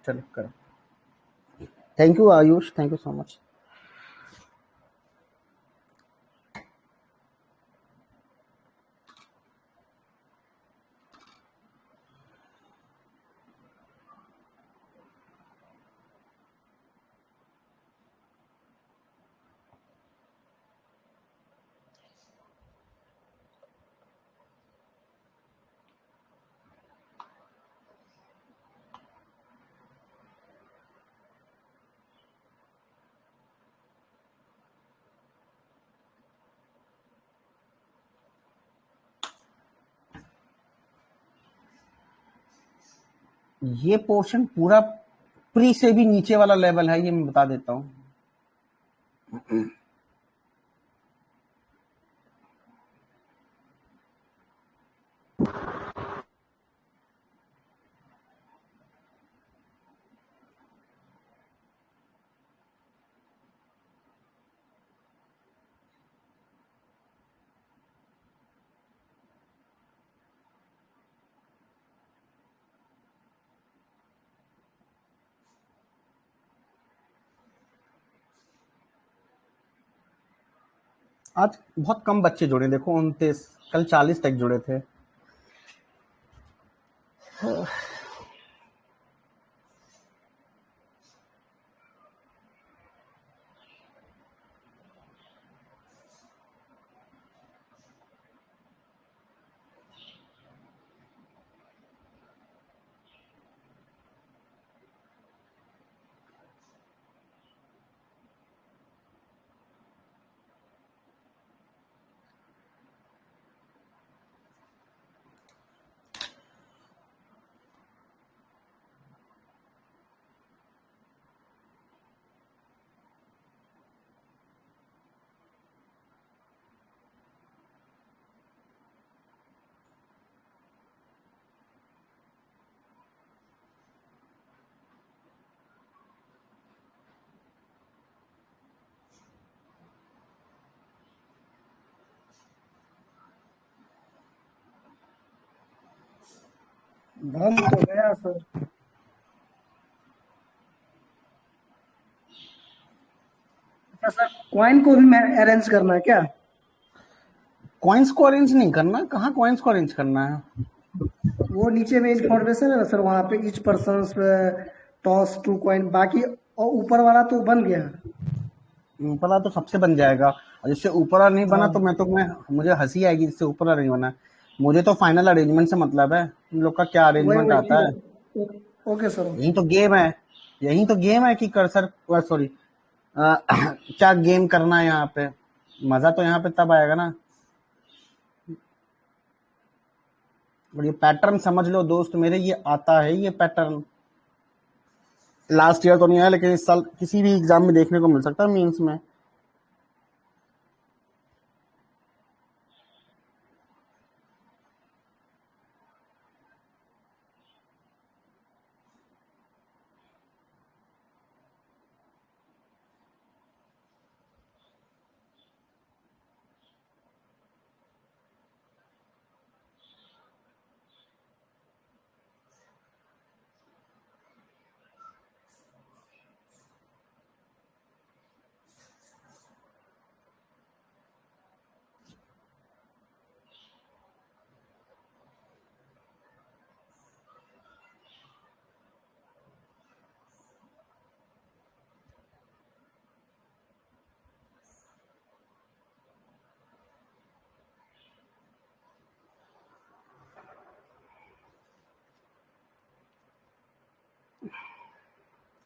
चलो करो। Thank you Ayush, thank you so much. ये पोर्शन पूरा प्री से भी नीचे वाला लेवल है, ये मैं बता देता हूँ। आज बहुत कम बच्चे जुड़े, देखो 29, कल 40 तक जुड़े थे। धन तो गया सर। अच्छा सर, कॉइन को भी मैं अरेंज करना है क्या? कॉइन्स को अरेंज नहीं करना, कहाँ कॉइन्स को अरेंज करना है? वो नीचे में इंफॉर्मेशन है ना सर, वहाँ पे ईच पर्सन टॉस 2 कॉइन, बाकी और ऊपर वाला तो बन गया। ऊपर वाला तो सबसे बन जाएगा, और जिससे ऊपर वाला नहीं बना हाँ। तो मुझे हंसी आएगी, जिससे ऊपर वाला नहीं बना। मुझे तो फाइनल अरेंजमेंट से मतलब है, तुम लोग का क्या वही अरेंजमेंट वही आता ठीक है। है। Okay sir. यही तो गेम है, यही तो गेम है कि कर्सर, सॉरी, क्या गेम करना है यहाँ पे। मजा तो यहाँ पे तब आएगा ना। और ये पैटर्न समझ लो दोस्त मेरे, ये आता है ये पैटर्न। लास्ट ईयर तो नहीं आया, लेकिन इस साल किसी भी एग्जाम में देखने को मिल सकता है, मेंस में।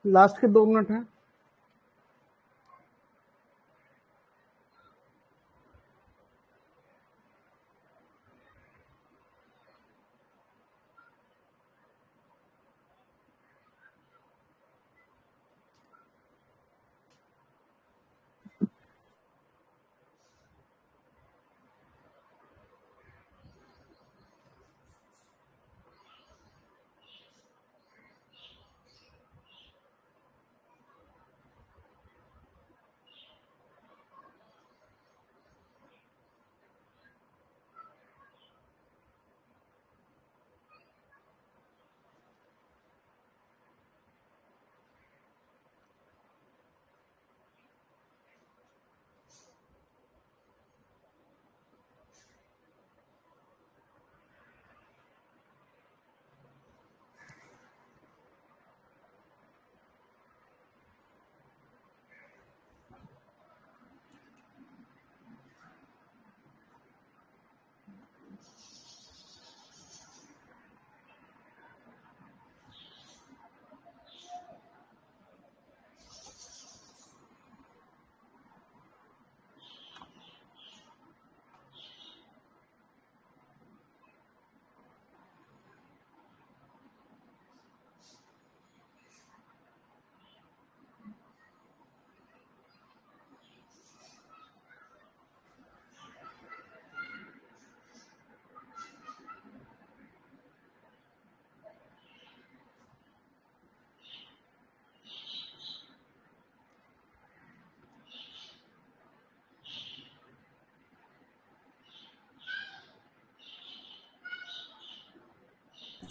लास्ट के 2 मिनट है।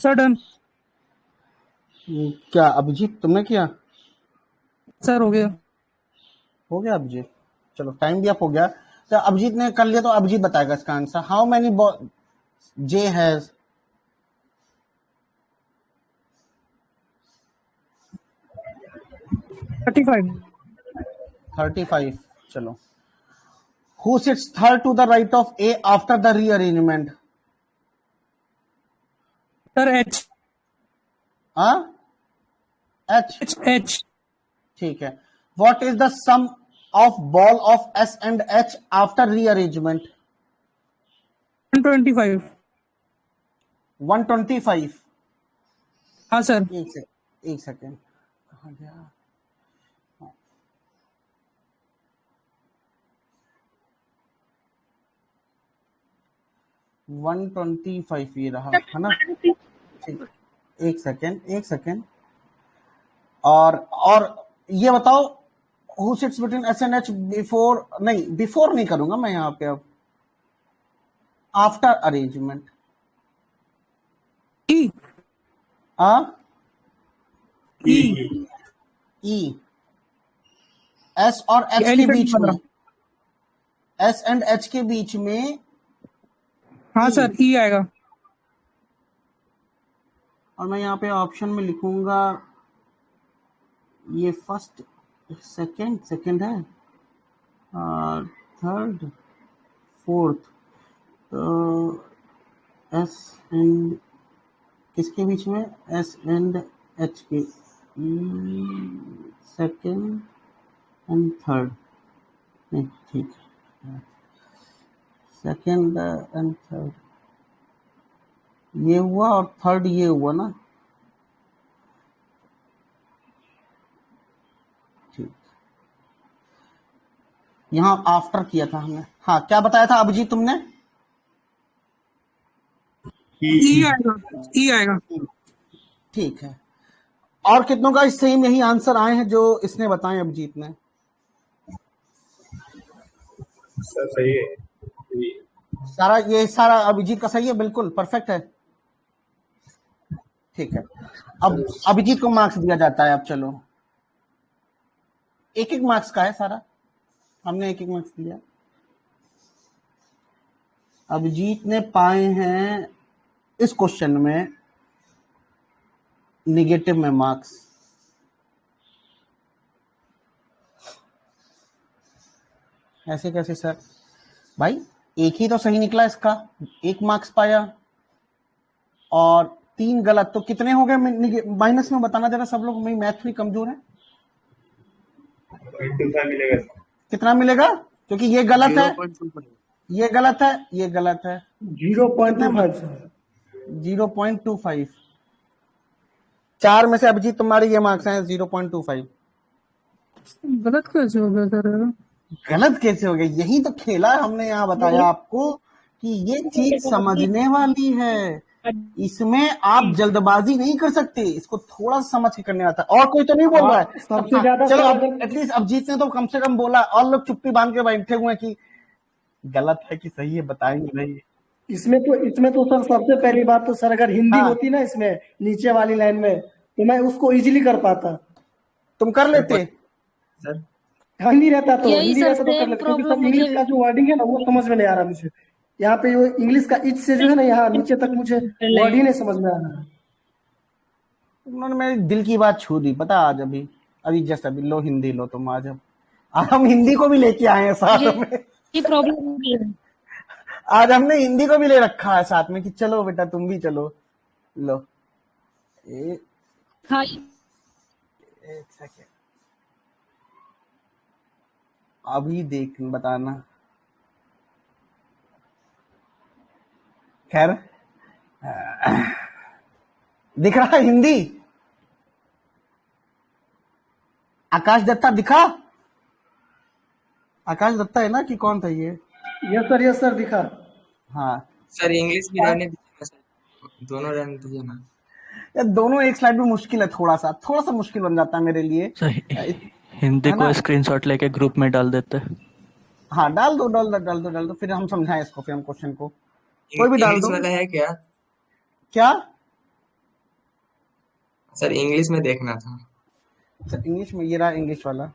Sir done. क्या अभिजीत तुमने किया? सर हो गया। हो गया अभिजीत, चलो टाइम भी अप हो गया। तो अभिजीत ने कर लिया तो अभिजीत बताएगा इसका answer. How many J has 35। 35। चलो, who sits third to the right of A after the rearrangement? Sir H. हाँ, एच। H H. ठीक है। What is the sum of ball of S and H after rearrangement? 125। 125। हाँ sir. एक second, कहाँ गया? 125 ये रहा है ना? ठीक, एक सेकेंड। और ये बताओ, who sits between S and H before, नहीं बिफोर नहीं करूंगा मैं यहाँ पे, अब आफ्टर अरेंजमेंट। ई। आ ई। ई, एस और एच के बीच में, एस एंड एच के बीच में। हाँ सर ई आएगा। और मैं यहाँ पे ऑप्शन में लिखूंगा ये फर्स्ट, सेकंड है, थर्ड, फोर्थ। तो एस एंड किसके बीच में? एस एंड एच के, सेकंड एंड थर्ड। नहीं, ठीक है, सेकंड एंड थर्ड ये हुआ और थर्ड ये हुआ ना? ठीक, यहां आफ्टर किया था हमने। हाँ, क्या बताया था अभिजीत तुमने? ई आएगा। ई आएगा। ठीक है। और कितनों का सेम यही आंसर आए हैं जो इसने बताए अभिजीत ने? सर सही है। ये सारा अभिजीत का सही है, बिल्कुल परफेक्ट है। ठीक है, अब अभिजीत को मार्क्स दिया जाता है। अब चलो, एक मार्क्स का है सारा, हमने एक मार्क्स दिया। अभिजीत ने पाए हैं इस क्वेश्चन में निगेटिव में मार्क्स। ऐसे कैसे सर? भाई एक ही तो सही निकला इसका, 1 मार्क्स पाया और 3 गलत, तो कितने हो गए माइनस में? बताना जरा सब लोग, मेरी मैथ भी कमजोर है। 0.25 मिलेगा। कितना मिलेगा? क्योंकि ये गलत है, ये गलत है, ये गलत है। 0.25। 0.25। 4 में से अभिजीत तुम्हारे ये मार्क्स हैं 0.25। गलत कैसे हो गया सर? गलत कैसे हो गया? यही तो खेला हमने यहाँ बताया आपको कि ये चीज समझने वाली है, इसमें आप जल्दबाजी नहीं कर सकते, इसको थोड़ा समझ के करने आता है। और कोई तो नहीं बोल रहा है सबसे ज्यादा? चलो, अब एटलीस्ट अभिजीत ने तो कम से कम बोला, और लोग चुप्पी बांध के बैठे हुए हैं कि गलत है कि सही है, बताएंगे नहीं। इसमें तो सर सबसे पहली बात तो सर, अगर हिंदी हाँ, होती ना इसमें नीचे वाली लाइन में, तो मैं उसको इजीली कर पाता। तुम कर लेते सर हिंदी रहता तो यही सर कर सेम लेते, क्योंकि प्रॉब्लम सब इंग्लिश मुझे का जो वर्डिंग है ना वो समझ में नहीं आ रहा मुझे। यहाँ पे वो इंग्लिश का इच से जो है ना यहाँ नीचे तक मुझे वर्ड ही नहीं समझ में आ रहा। उन्होंने मेरे दिल की बात छू दी, पता। आज अभी जस्ट अभी लो हिंदी लो तुम। आज हम हिंदी को भी लेके आए हैं साथ में। ये प्रॉब्लम है। आज हमने हिंदी को भी ले रखा है साथ में कि चलो बेटा तुम भी चलो। लो हाँ एक सेकेंड, अभी देख बताना। खैर, दिख रहा है हिंदी? आकाश दत्ता दिखा? आकाश दत्ता है ना कि कौन था ये? यस सर दिखा। हाँ सर इंग्लिश भी रहने दीजिए सर, दोनों रहने दीजिए ना। यार दोनों एक स्लाइड में मुश्किल है, थोड़ा सा मुश्किल बन जाता है मेरे लिए। हिंदी को स्क्रीनशॉट लेके ग्रुप में डाल देते। हाँ डाल दो, फिर हम समझाएं इसको, फिर हम क्वेश्चन को कोई भी डाल दो। वाला है क्या? क्या सर इंग्लिश में देखना था। अच्छा इंग्लिश में, ये रहा इंग्लिश वाला।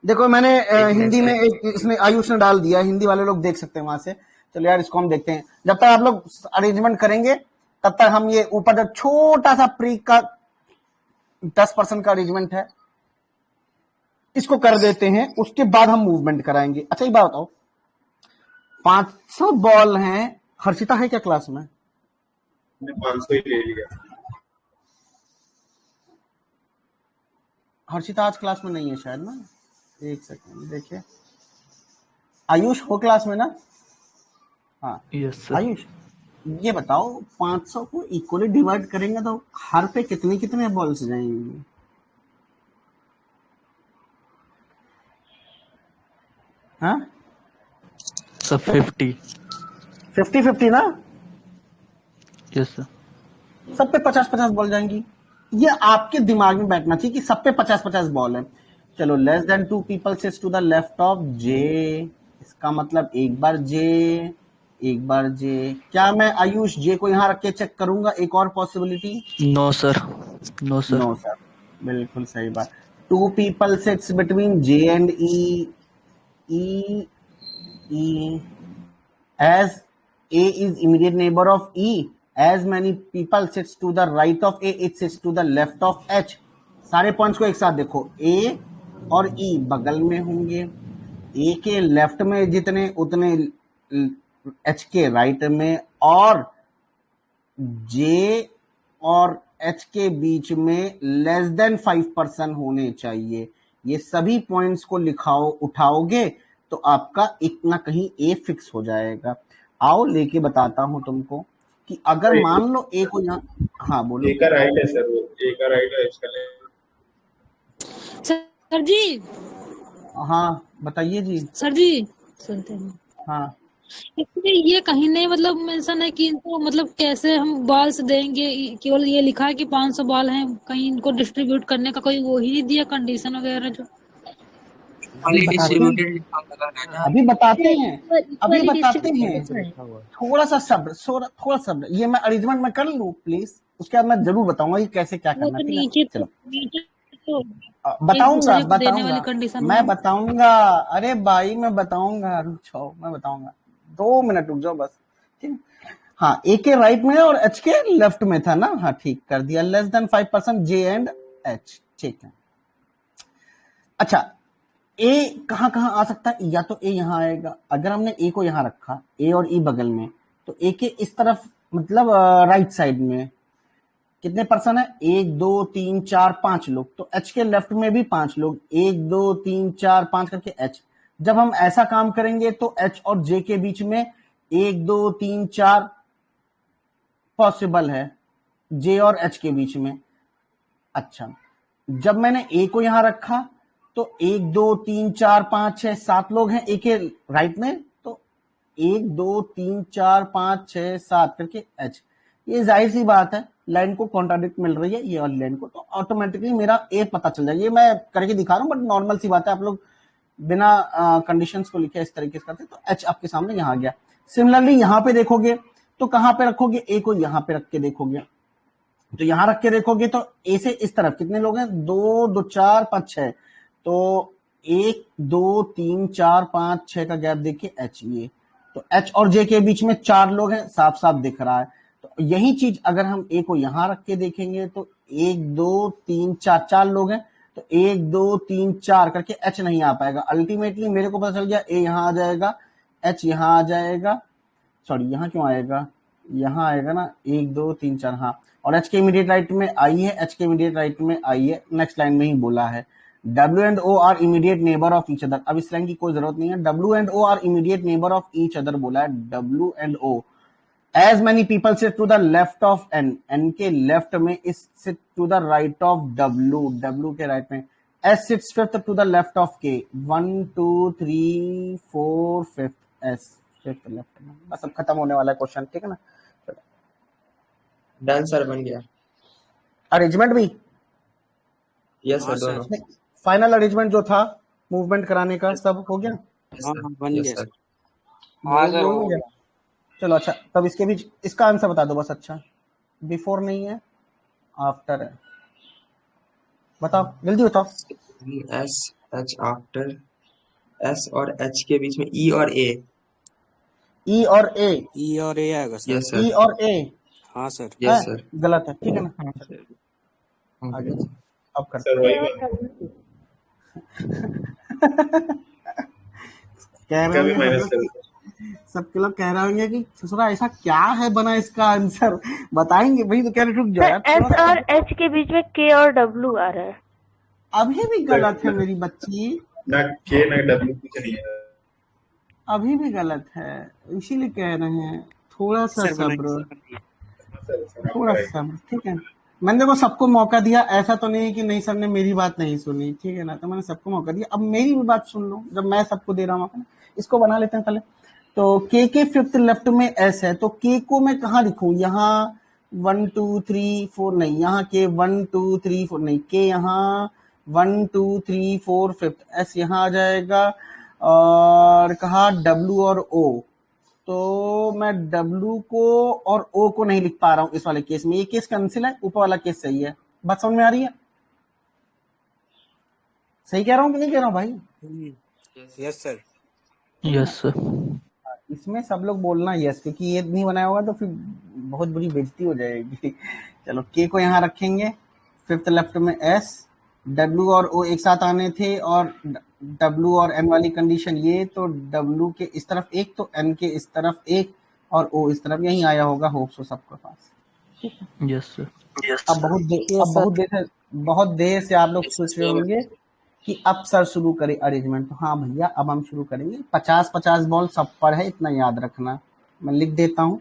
देखो मैंने एक मिनट हिंदी में सर। एक इसमें आयुष ने डाल दिया, हिंदी वाले लोग देख सकते हैं वहां से। चलो यार इसको हम देखते हैं, जब तक आप लोग अरेंजमेंट करेंगे तब तक हम ये ऊपर जो छोटा सा प्री का 10% का अरेंजमेंट है इसको कर देते हैं, उसके बाद हम मूवमेंट कराएंगे। अच्छा एक बात बताओ, 500 बॉल हैं, हर्षिता है क्या क्लास में? मैंने 500 ही ले लिया। हर्षिता आज क्लास में नहीं है शायद ना, एक सेकंड देखिए। आयुष हो क्लास में ना? हाँ यस सर। आयुष ये बताओ 500 को इक्वली डिवाइड करेंगे तो हर पे कितने कितने बॉल्स जाएंगे? हाँ सर 50। 50-50 ना, यस सर। सब पे 50-50 बॉल जाएंगी। ये आपके दिमाग में बैठना चाहिए कि सब पे 50-50 बॉल है। चलो less than 2 people sits to the left of J, इसका मतलब एक बार जे एक बार जे। क्या मैं आयुष जे को यहाँ रख के चेक करूंगा? एक और possibility. No sir, no sir. No sir, बिल्कुल सही बात। 2 people sits between J and E, E E as A is immediate neighbor of E, as many people sits to the right of A, it sits to the left of H। सारे points को एक साथ देखो, A और E बगल में होंगे, A के लेफ्ट में जितने उतने H के राइट में, और J और H के बीच में लेस देन 5% होने चाहिए। ये सभी पॉइंट्स को लिखाओ, उठाओगे तो आपका एक ना कहीं ए फिक्स हो जाएगा। आओ लेके बताता हूं तुमको कि अगर मान लो ए को यहाँ, हाँ बोलो। ए का राइट है सर, वो ए का राइट है, इसका लेफ्ट। सर जी। हाँ बताइए जी। सर जी सुनते हैं। हाँ इसमें ये कहीं नहीं मतलब मेंशन है कि इनको मतलब कैसे हम बॉल्स देंगे, केवल ये लिखा है कि 500 बॉल हैं, कहीं इनको डिस्ट्रीब्यूट करने का कोई वो ही नहीं दिया कंडीशन वगैरह जो। अभी बताते हैं, अभी बताते हैं, अभी बताते हैं। थोड़ा सा सब्र, थोड़ा सब्र, ये मैं अरेंजमेंट में कर लूं प्लीज, उसके बाद मैं जरूर बताऊंगा कि कैसे क्या वो करना तो है। ठीक है चलो नीचे तो बताऊंगा एक दूसरे को देने वाली बताऊंगा कंडीशन मैं में। बताऊंगा। अरे भाई मैं बताऊंगा, रुक जाओ मैं बताऊंगा, 2 मिनट रुक जाओ बस। ठीक है, हाँ ए के राइट में और एच के लेफ्ट में था ना, हाँ ठीक कर दिया। Less than 5% J and H, ठीक है। अच्छा ए कहां कहां आ सकता है? या तो ए यहां आएगा, अगर हमने ए को यहां रखा, ए और ई बगल में, तो ए के इस तरफ मतलब राइट साइड में कितने पर्सन है? 1 2 3 4 5 लोग, तो एच के लेफ्ट में भी 5 लोग, 1 2 3 4 5 करके एच। जब हम ऐसा काम करेंगे तो एच और जे के बीच में 1 2 3 4 पॉसिबल है, जे और एच के बीच में। अच्छा जब मैंने ए को यहां रखा तो 1 2 3 4 5 6 7 लोग हैं ए के राइट में, तो 1 2 3 4 5 6 7 करके एच। ये जाहिर सी बात है लाइन को कॉन्ट्राडिक्ट मिल रही है ये वाली लाइन को, तो ऑटोमेटिकली मेरा ए पता चल जाएगा। ये मैं करके दिखा रहा हूं, बट नॉर्मल सी बात है, आप लोग बिना कंडीशंस को लिखे इस तरीके से करते, तो एच आपके सामने यहां आ गया। सिमिलरली यहां पे देखोगे तो कहां पे रखोगे? ए को यहां पे रख के देखोगे, तो यहां रख के देखोगे तो ए से इस तरफ कितने लोग हैं? 2 2 4 5 6, तो 1 2 3 4 5 6 का गैप देखिए एच, ये तो एच और जे के बीच में 4 लोग हैं, साफ साफ दिख रहा है। तो यही चीज अगर हम ए को यहां रख के देखेंगे तो 1 2 3 4 4 लोग हैं, तो 1 2 3 4 करके एच नहीं आ पाएगा। अल्टीमेटली मेरे को पता चल गया ए यहां आ जाएगा, एच यहां आ जाएगा, सॉरी यहां क्यों आएगा, यहां आएगा ना 1 2 3 4, हाँ, और एच के इमीडिएट राइट में आई है, एच के इमीडिएट राइट में आई है, नेक्स्ट लाइन में ही बोला है W and O are immediate neighbor of each other। अब इस लाइन की कोई जरूरत नहीं है, W and O are immediate neighbor of each other बोला है, W and O। As many people sit to the left of N, N के लेफ्ट में is sit to the right of W, W के right में S sits fifth to the left of K, 1 2 3 4 5th S, fifth left में। बस अब खत्म होने वाला है क्वेश्चन, ठीक है ना। डन सर, बन गया। अरेंजमेंट भी यस सर, दोनों। फाइनल अरेंजमेंट जो था मूवमेंट कराने का सब हो गया। बन गया सर। हो गया। चलो अच्छा, तब इसके बीच इसका आंसर बता दो बस। अच्छा बिफोर नहीं है, आफ्टर है, बताओ जल्दी बताओ। एस एच आफ्टर, एस और एच के बीच में ई और ए। ई और ए, ई और ए आएगा सर। यस ई सर, और ए हाँ सर। है, यस सर। गलत है, ठीक है ना। हाँ चलो हाँ आगे सर। अब करते सर हैं। वही बात, कह रहे इसका भी होंगे सब माइनस लोग, कर। सबके लोग कह रहे होंगे कि ससुरा ऐसा क्या है बना इसका आंसर, बताएंगे भाई, तो कह रहे रुक जाओ यार एस थोड़ा और सा। एच के बीच में के और डब्ल्यू आ रहा है। अभी भी गलत है मेरी बच्ची, ना के ना डब्ल्यू कुछ नहीं है। अभी भी गलत है, इसीलिए कह रहे हैं थोड़ा सा सर बनाइए, सब्र, सर बनाइए। सर आप थोड़ा कराइए। सा सब्र, ठीक है। मैंने देखो सबको मौका दिया, ऐसा तो नहीं कि नहीं सर ने मेरी बात नहीं सुनी, ठीक है ना, तो मैंने सबको मौका दिया, अब मेरी भी बात सुन लो, जब मैं सबको दे रहा हूँ मौका ना। इसको बना लेते हैं पहले। तो के फिफ्थ लेफ्ट में एस है, तो के को मैं कहाँ लिखूं, यहाँ 1 2 3 4 नहीं, यहाँ के 1 2 3 4 नहीं, के यहाँ 1 2 3 4 फिफ्थ, एस यहाँ आ जाएगा, और कहा डब्ल्यू और ओ, तो मैं डब्ल्यू को और ओ को नहीं लिख पा रहा हूं इस वाले केस में, ये केस कैंसिल है, ऊपर वाला केस सही है। बात समझ में आ रही है, सही कह रहा हूं कि नहीं कह रहा हूं भाई? Yes sir. Yes sir. इसमें सब लोग बोलना यस, क्योंकि ये नहीं बनाया होगा तो फिर बहुत बुरी बेइज्जती हो जाएगी। चलो के को यहाँ रखेंगे, फिफ्थ लेफ्ट में एस, डब्ल्यू और ओ एक साथ आने थे, और डब्ल्यू और एन वाली कंडीशन ये, तो डब्ल्यू के इस तरफ एक, तो एन के इस तरफ एक, और ओ इस तरफ, यही आया होगा होप सो सबके पास। Yes sir. अब बहुत देर से आप लोग सोच रहे होंगे कि अब सर शुरू करें अरेंजमेंट, तो हाँ भैया अब हम शुरू करेंगे। 50-50 बॉल सब पर है, इतना याद रखना, मैं लिख देता हूँ।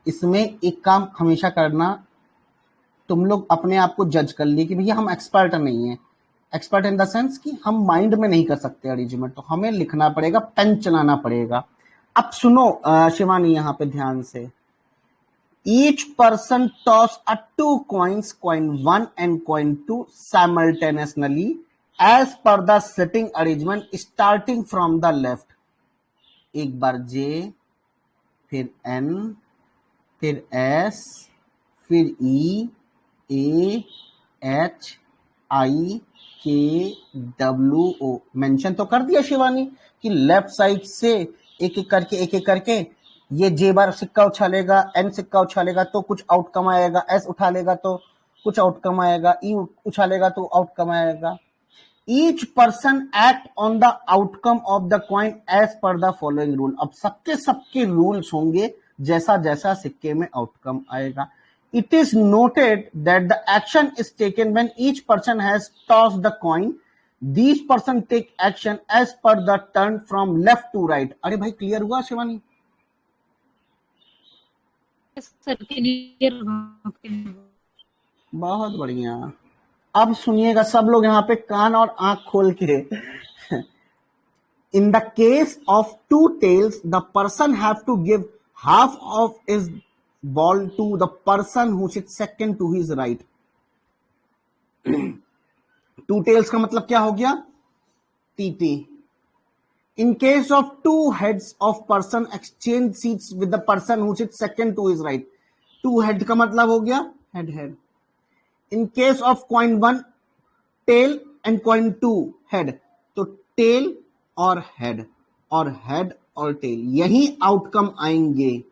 इसमें एक काम हमेशा करना, तुम लोग अपने आप को जज कर लिए कि भैया हम एक्सपर्ट नहीं है, एक्सपर्ट इन द सेंस कि हम माइंड में नहीं कर सकते अरेंजमेंट, तो हमें लिखना पड़ेगा, पेन चलाना पड़ेगा। अब सुनो शिवानी यहाँ पे ध्यान से, each person toss a 2 coins, coin 1 and coin 2 simultaneously as per the sitting arrangement starting from the left। एक बार J, फिर N, फिर S, फिर E, A, H, I, K, W, O। Mention तो कर दिया शिवानी कि लेफ्ट साइड से एक एक करके ये जे बार सिक्का उछालेगा, एन सिक्का उछालेगा तो कुछ आउटकम आएगा, एस उठा लेगा तो कुछ आउटकम आएगा, ई उछालेगा तो आउटकम आएगा। Each person act on the outcome of the coin as per the following rule. अब सबके रूल्स होंगे जैसा जैसा सिक्के में आउटकम आएगा। It is noted that the action is taken when each person has tossed the coin. These person take action as per the turn from left to right। अरे भाई क्लियर हुआ शिवानी? Sir clear. बहुत बढ़िया। अब सुनिएगा सब लोग यहाँ पे कान और आंख खोल के। In the case of two tails, the person have to give half of his ball to the person who sits second to his right। two tails का मतलब क्या हो गया? TT। In case of two heads of person exchange seats with the person who sits second to his right। two head का मतलब हो गया head। In case of coin 1 tail and coin 2 head, तो tail और head और tail, यही outcome आएंगे।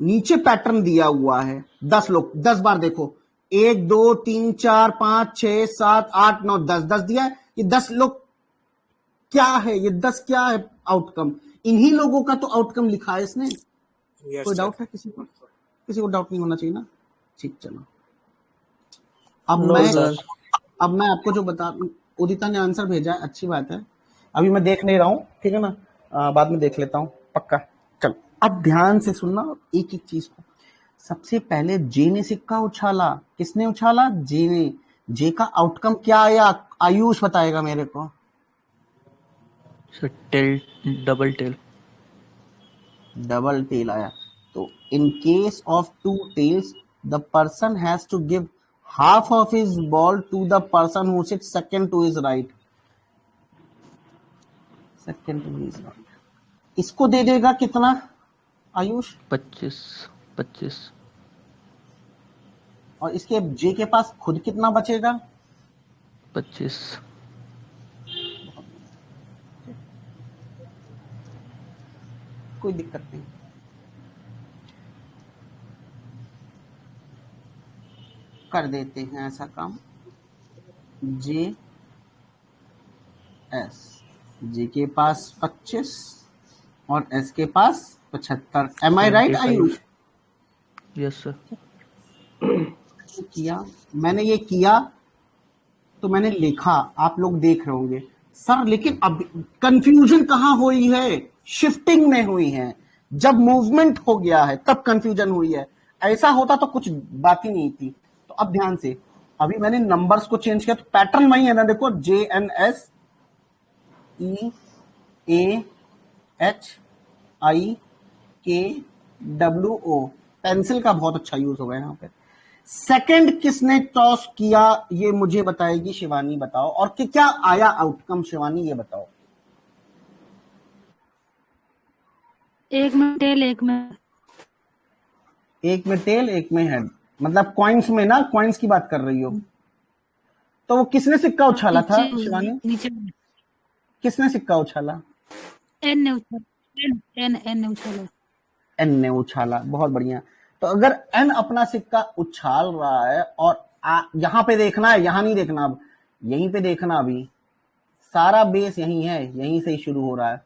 नीचे पैटर्न दिया हुआ है, 10 लोग 10 बार देखो, 1 2 3 4 5 6 7 8 9 10 दिया है। ये 10 लोग क्या है, ये 10 क्या है आउटकम? इन्हीं लोगों का तो आउटकम लिखा है इसने। कोई डाउट है किसी को डाउट नहीं होना चाहिए ना? ठीक, चलो अब मैं आपको जो बता, उदिता ने आंसर भेजा है, अच्छी बात है, अभी मैं देख नहीं रहा हूँ, ठीक है ना, बाद में देख लेता हूँ पक्का। चलो अब ध्यान से सुनना एक एक चीज को। सबसे पहले जे ने सिक्का उछाला, किसने उछाला? जे ने। जे का आउटकम क्या आया? आयुष बताएगा मेरे को। टेल, डबल टेल आया। तो in case of two tails the person has to give half of his ball to the person who sits second to his right। इसको दे देगा कितना आयुष? 25। और इसके जे के पास खुद कितना बचेगा? 25। कोई दिक्कत नहीं। कर देते हैं ऐसा काम। जे एस, जे के पास 25 और एस के पास 75। Am I right Ayush? Yes sir. किया मैंने, ये किया तो मैंने लिखा, आप लोग देख रहे होंगे सर, लेकिन अब कंफ्यूजन कहाँ हुई है? शिफ्टिंग में हुई है। जब मूवमेंट हो गया है तब कंफ्यूजन हुई है। ऐसा होता तो कुछ बात ही नहीं थी। तो अब ध्यान से, अभी मैंने नंबर्स को चेंज किया तो पैटर्न वही है ना। देखो, J N S E A H I K W O, pencil का बहुत अच्छा यूज होगा यहाँ पे। सेकंड किसने टॉस किया ये मुझे बताएगी शिवानी, बताओ। और कि क्या आया आउटकम शिवानी, ये बताओ। एक में टेल, एक में टेल, एक में हेड, मतलब कॉइन्स में ना, कॉइन्स की बात कर रही हो। तो वो किसने सिक्का उछाला था शिवानी? नीचे किसने सिक्का उछाला? एन ने उछाला, एन ने उछाला। एन ने उछाला, बहुत बढ़िया। तो अगर एन अपना सिक्का उछाल रहा है और यहां पे देखना है, यहां नहीं देखना, अब यहीं पे देखना। अभी सारा बेस यहीं है, यहीं से ही शुरू हो रहा है।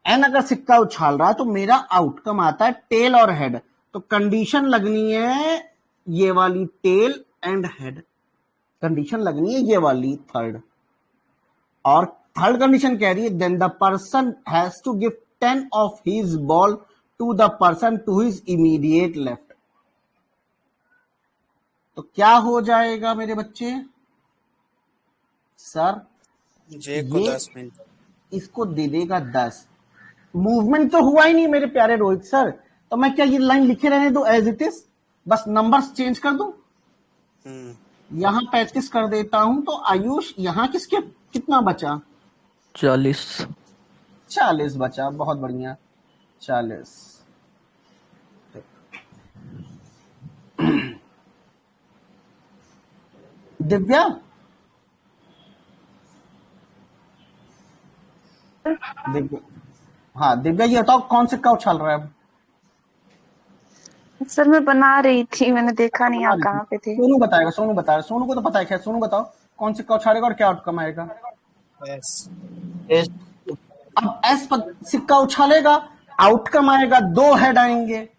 एन अगर सिक्का उछाल रहा है तो मेरा आउटकम आता है टेल और हेड। तो कंडीशन लगनी है ये वाली, टेल एंड हेड। कंडीशन लगनी है ये वाली, थर्ड। और थर्ड कंडीशन कह रही है then the person has to give 10 of his ball to the person to his immediate left. तो क्या हो जाएगा मेरे बच्चे? सर जे को 10 मिनट, इसको दे देगा 10। मूवमेंट तो हुआ ही नहीं मेरे प्यारे रोहित सर, तो मैं क्या ये लाइन लिखे रहने दो एज इट इज, बस नंबर्स चेंज कर दूं? यहां 35 कर देता हूं। तो आयुष यहां किसके कितना बचा? 40 बचा, बहुत बढ़िया, 40। दिव्या, हाँ दिव्या, ये बताओ कौन सिक्का उछाल रहा है? सर मैं बना रही थी, मैंने देखा नहीं आप कहाँ पे थे। सोनू बताएगा, सोनू बताएगा, सोनू को तो पता है। खैर सोनू बताओ कौन सिक्का उछालेगा और क्या आउटकम आएगा? एस। अब एस पर सिक्का उछालेगा, आउटकम आएगा 2 हेड आएंगे।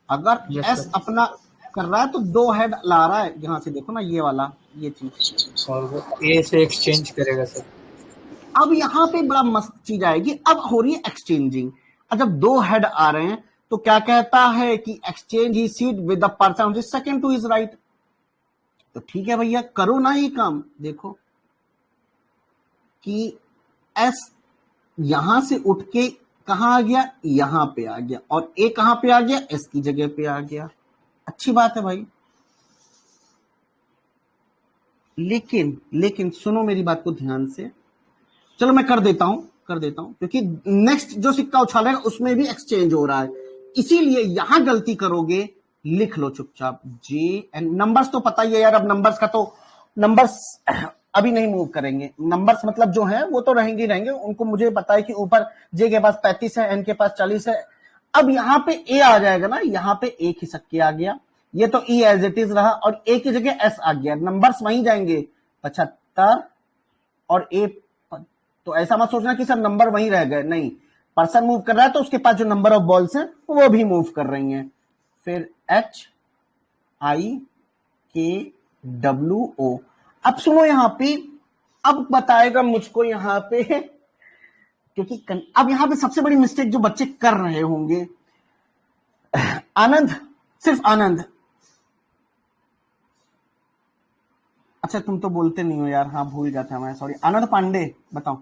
अगर एस अपना कर रहा है तो 2 हेड ला रहा है। यहां से देखो ना, ये वाला, ये चीज, और वो ए से एक्सचेंज करेगा सर। अब यहाँ पे बड़ा मस्त चीज आएगी। अब हो रही है एक्सचेंजिंग। अब जब 2 हेड आ रहे हैं तो क्या कहता है कि exchange his seat with the person second to his right. तो ठीक है भैया, करो ना ये काम। देखो कि एस यहां से उठ के कहां आ गया? यहां पे आ गया। और ए कहां पे आ गया? एस की जगह पे आ गया। अच्छी बात है भाई। लेकिन सुनो मेरी बात को ध्यान से। चलो मैं कर देता हूं क्योंकि नेक्स्ट जो सिक्का उछालेगा उसमें भी एक्सचेंज हो रहा है, इसीलिए यहां गलती करोगे। लिख लो चुपचाप जे एन। नंबर्स तो पता ही है यार, अब नंबर्स का तो, नंबर्स अभी नहीं मूव करेंगे। नंबर्स मतलब जो है वो तो रहेंगे, उनको मुझे पता है कि ऊपर जे के पास 35 है, एन के पास 40 है। अब यहां पे ए आ जाएगा ना, यहां पे एक ही सिक्के आ गया। ये तो ई एज इट इज रहा और ए की जगह एस आ गया। नंबर्स वहीं जाएंगे, 75 और ए। तो ऐसा मत सोचना कि सर नंबर वहीं रह गए, नहीं। पर्सन मूव कर रहा है तो उसके पास जो नंबर ऑफ बॉल्स हैं वो भी मूव कर रही हैं। फिर एच आई के डब्ल्यू ओ। अब सुनो यहां पे, अब बताएगा मुझको यहां पे, क्योंकि अब यहां पे सबसे बड़ी मिस्टेक जो बच्चे कर रहे होंगे, आनंद, सिर्फ आनंद। अच्छा तुम तो बोलते नहीं हो यार, हाँ भूल जाते हैं, सॉरी। आनंद पांडे बताओ,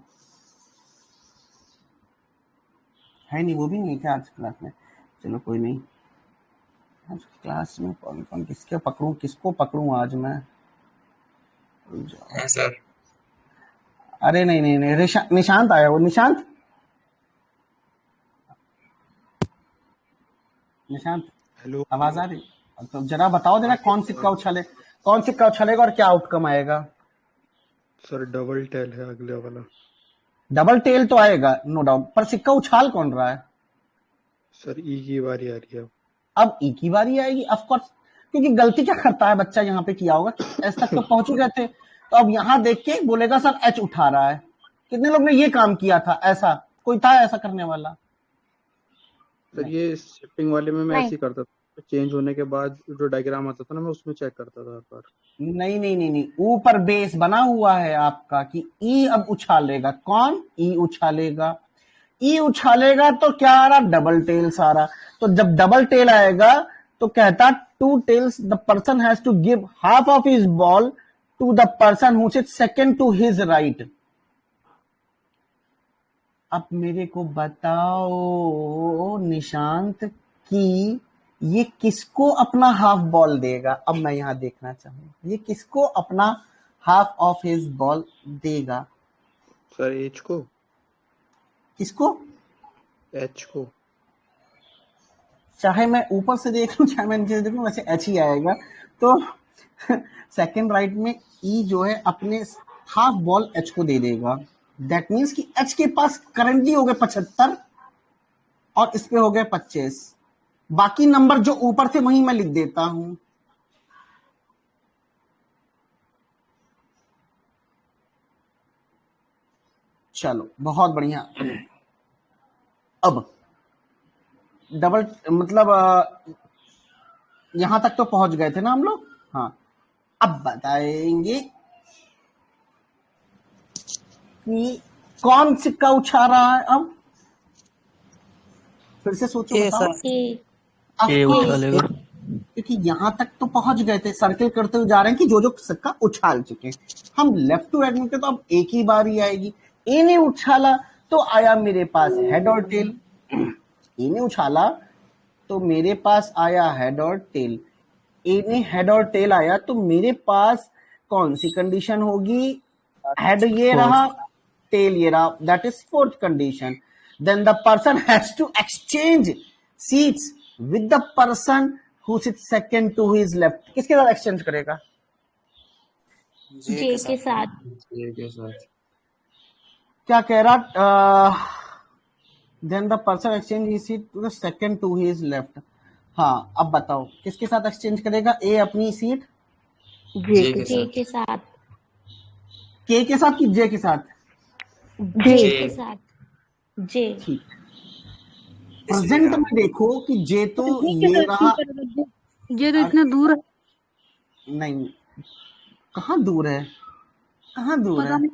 है नहीं, वो भी नहीं क्या आज क्लास में? चलो कोई नहीं। आज क्लास में कौन कौन किसको पकड़ूं आज मैं? हाँ सर। अरे नहीं, निशांत आया। वो निशांत हेलो, आवाज आ रही? तो जरा बताओ जरा कौन सिक्का उछालेगा और क्या आउटकम आएगा? सर डबल टेल है अगले वाला। डबल टेल तो आएगा नो डाउट, पर सिक्का उछाल कौन रहा है? सर ई की बारी आ रही है। अब ई की बारी आएगी ऑफ कोर्स, क्योंकि गलती क्या करता है बच्चा यहाँ पे किया होगा, एस तक तो पहुंच गए थे, तो अब यहाँ देख के बोलेगा सर एच उठा रहा है। कितने लोग ने ये काम किया था? ऐसा कोई था ऐसा करने वाला? सर ये शिफ्टिंग वाले में मैं नहीं। ऐसे ही करता था, चेंज होने के बाद जो डायग्राम आता था ना मैं उसमें चेक करता था हर बार। नहीं, ऊपर बेस बना हुआ है आपका कि ई अब उछालेगा। कौन? ई उछालेगा। ई उछालेगा तो क्या आ रहा? डबल टेल्स आ रहा। तो जब डबल टेल आएगा तो कहता two tails, the person has to give half of his ball to the person who sits second to his right. अब मेरे को बताओ निशांत कि ये किसको अपना हाफ बॉल देगा? अब मैं यहां देखना चाहूंगा ये किसको अपना हाफ ऑफ हिज बॉल देगा? सर एच को। किसको? एच को। चाहे मैं ऊपर से देख लूं चाहे मैं नीचे से देखूं, वैसे एच ही आएगा। तो सेकंड राइट में ई जो है अपने हाफ बॉल एच को दे देगा। दैट मीन्स कि एच के पास करंटली हो गए 75 और इस पे हो गए 25। बाकी नंबर जो ऊपर थे वही मैं लिख देता हूं। चलो बहुत बढ़िया। अब डबल मतलब यहां तक तो पहुंच गए थे ना हम लोग? हाँ, अब बताएंगे कि कौन सिक्का उछा रहा है। अब फिर से सोचो, ए बताओ। सर। ए उछालेगा। क्योंकि यहां तक तो पहुंच गए थे, सर्कल करते हुए जा रहे हैं कि जो जो सिक्का उछाल चुके हैं। हम लेफ्ट टू राइट में थे तो अब एक ही बारी आएगी। ए ने उछाला तो आया मेरे पास हेड और टेल। ए ने उछाला तो मेरे पास आया हेड और टेल। ए ने हेड और टेल आया तो मेरे पास कौन सी कंडीशन होगी? हेड ये रहा, टेल ये रहा, that is fourth condition. Then the person has to exchange seats with the person who sits second to his left. किसके साथ एक्सचेंज करेगा? जे के साथ। जे के साथ। क्या कह रहा? Then the person exchange his seat to the second to his left. हाँ, अब बताओ किसके साथ एक्सचेंज करेगा? ए अपनी सीट जे के जे साथ। के साथ। के साथ कि जे के साथ? जे के साथ। जे। ठीक। प्रेजेंट में देखो कि जे तो ये रहा। ये तो इतना दूर है, नहीं, कहाँ दूर है? कहाँ दूर पता है? नहीं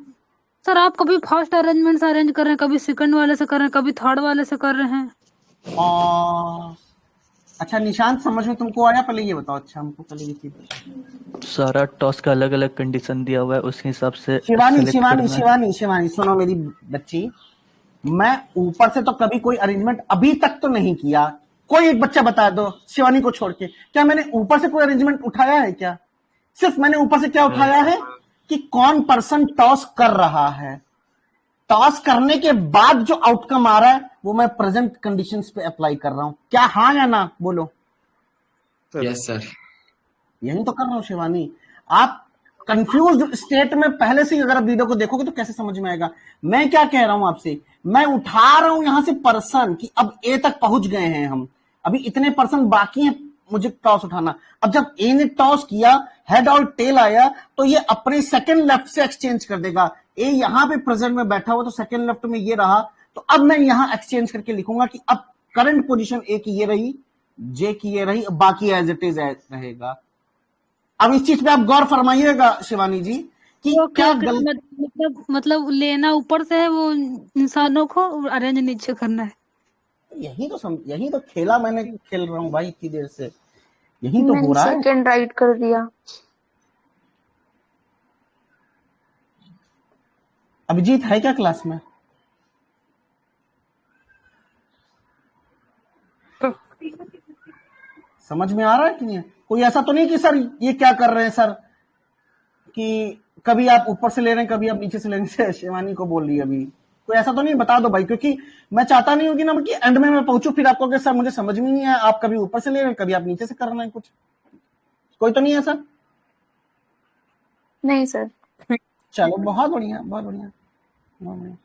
सर। आप कभी फर्स्ट अरेंजमेंट से अरेंज कर रहे हैं, कभी सेकंड वाले से कर रहे हैं, कभी थर्ड वाले से कर रहे हैं। और अच्छा निशांत, समझ में तुमको आया? पहले ये बताओ। अच्छा हमको पहले ये चीज। सारा टॉस का अलग अलग कंडीशन दिया हुआ है, उस हिसाब से शिवानी select शिवानी करना है। शिवानी शिवानी सुनो मेरी बच्ची, मैं ऊपर से तो कभी कोई अरेंजमेंट अभी तक तो नहीं किया। कोई एक बच्चा बता दो शिवानी को छोड़ के, क्या मैंने ऊपर से कोई अरेंजमेंट उठाया है क्या? सिर्फ मैंने ऊपर से क्या उठाया है कि कौन पर्सन टॉस कर रहा है। टॉस करने के बाद जो आउटकम आ रहा है वो मैं प्रेजेंट कंडीशंस पे अप्लाई कर रहा हूं। क्या हाँ या ना बोलो? Yes sir. यही तो कर रहा हूं शिवानी। आप कंफ्यूज स्टेट में पहले से ही अगर आप वीडियो को देखोगे तो कैसे समझ में आएगा? मैं क्या कह रहा हूं आपसे, मैं उठा रहा हूं यहां से पर्सन कि अब ए तक पहुंच गए हैं हम, अभी इतने पर्सन बाकी हैं मुझे टॉस उठाना। अब जब ए ने टॉस किया, हेड और टेल आया, तो ये अपने सेकंड लेफ्ट से एक्सचेंज कर देगा। ए यहां पे प्रेजेंट में बैठा हुआ तो सेकंड लेफ्ट में ये रहा, तो अब मैं यहां एक्सचेंज करके लिखूंगा कि अब करंट पोजीशन ए की ये रही, जे की ये रही, बाकी एज इट इज रहेगा। अब इस चीज पे आप गौर फरमाइएगा शिवानी जी कि तो क्या क्या मतलब लेना ऊपर से है, वो इंसानों को अरेंज नीचे करना है। यही तो खेला मैंने खेल रहा हूं भाई इतनी देर से, यही तो हो रहा है। सेकंड राइट कर दिया। अभिजीत है क्या क्लास में? समझ में आ रहा है कि नहीं? कोई ऐसा तो नहीं कि सर ये क्या कर रहे हैं सर, कि कभी आप ऊपर से ले रहे हैं कभी आप नीचे से ले रहे हैं। शिवानी को बोल रही है अभी, कोई ऐसा तो नहीं? बता दो भाई, क्योंकि मैं चाहता नहीं हूँ कि ना कि एंड में मैं पहुंचू फिर आपको कि सर मुझे समझ में नहीं आया, आप कभी ऊपर से ले रहे हैं कभी आप नीचे से कर रहे हैं कुछ। कोई तो नहीं है सर? नहीं सर। चलो बहुत बढ़िया, बहुत बढ़िया, बहुत बढ़िया।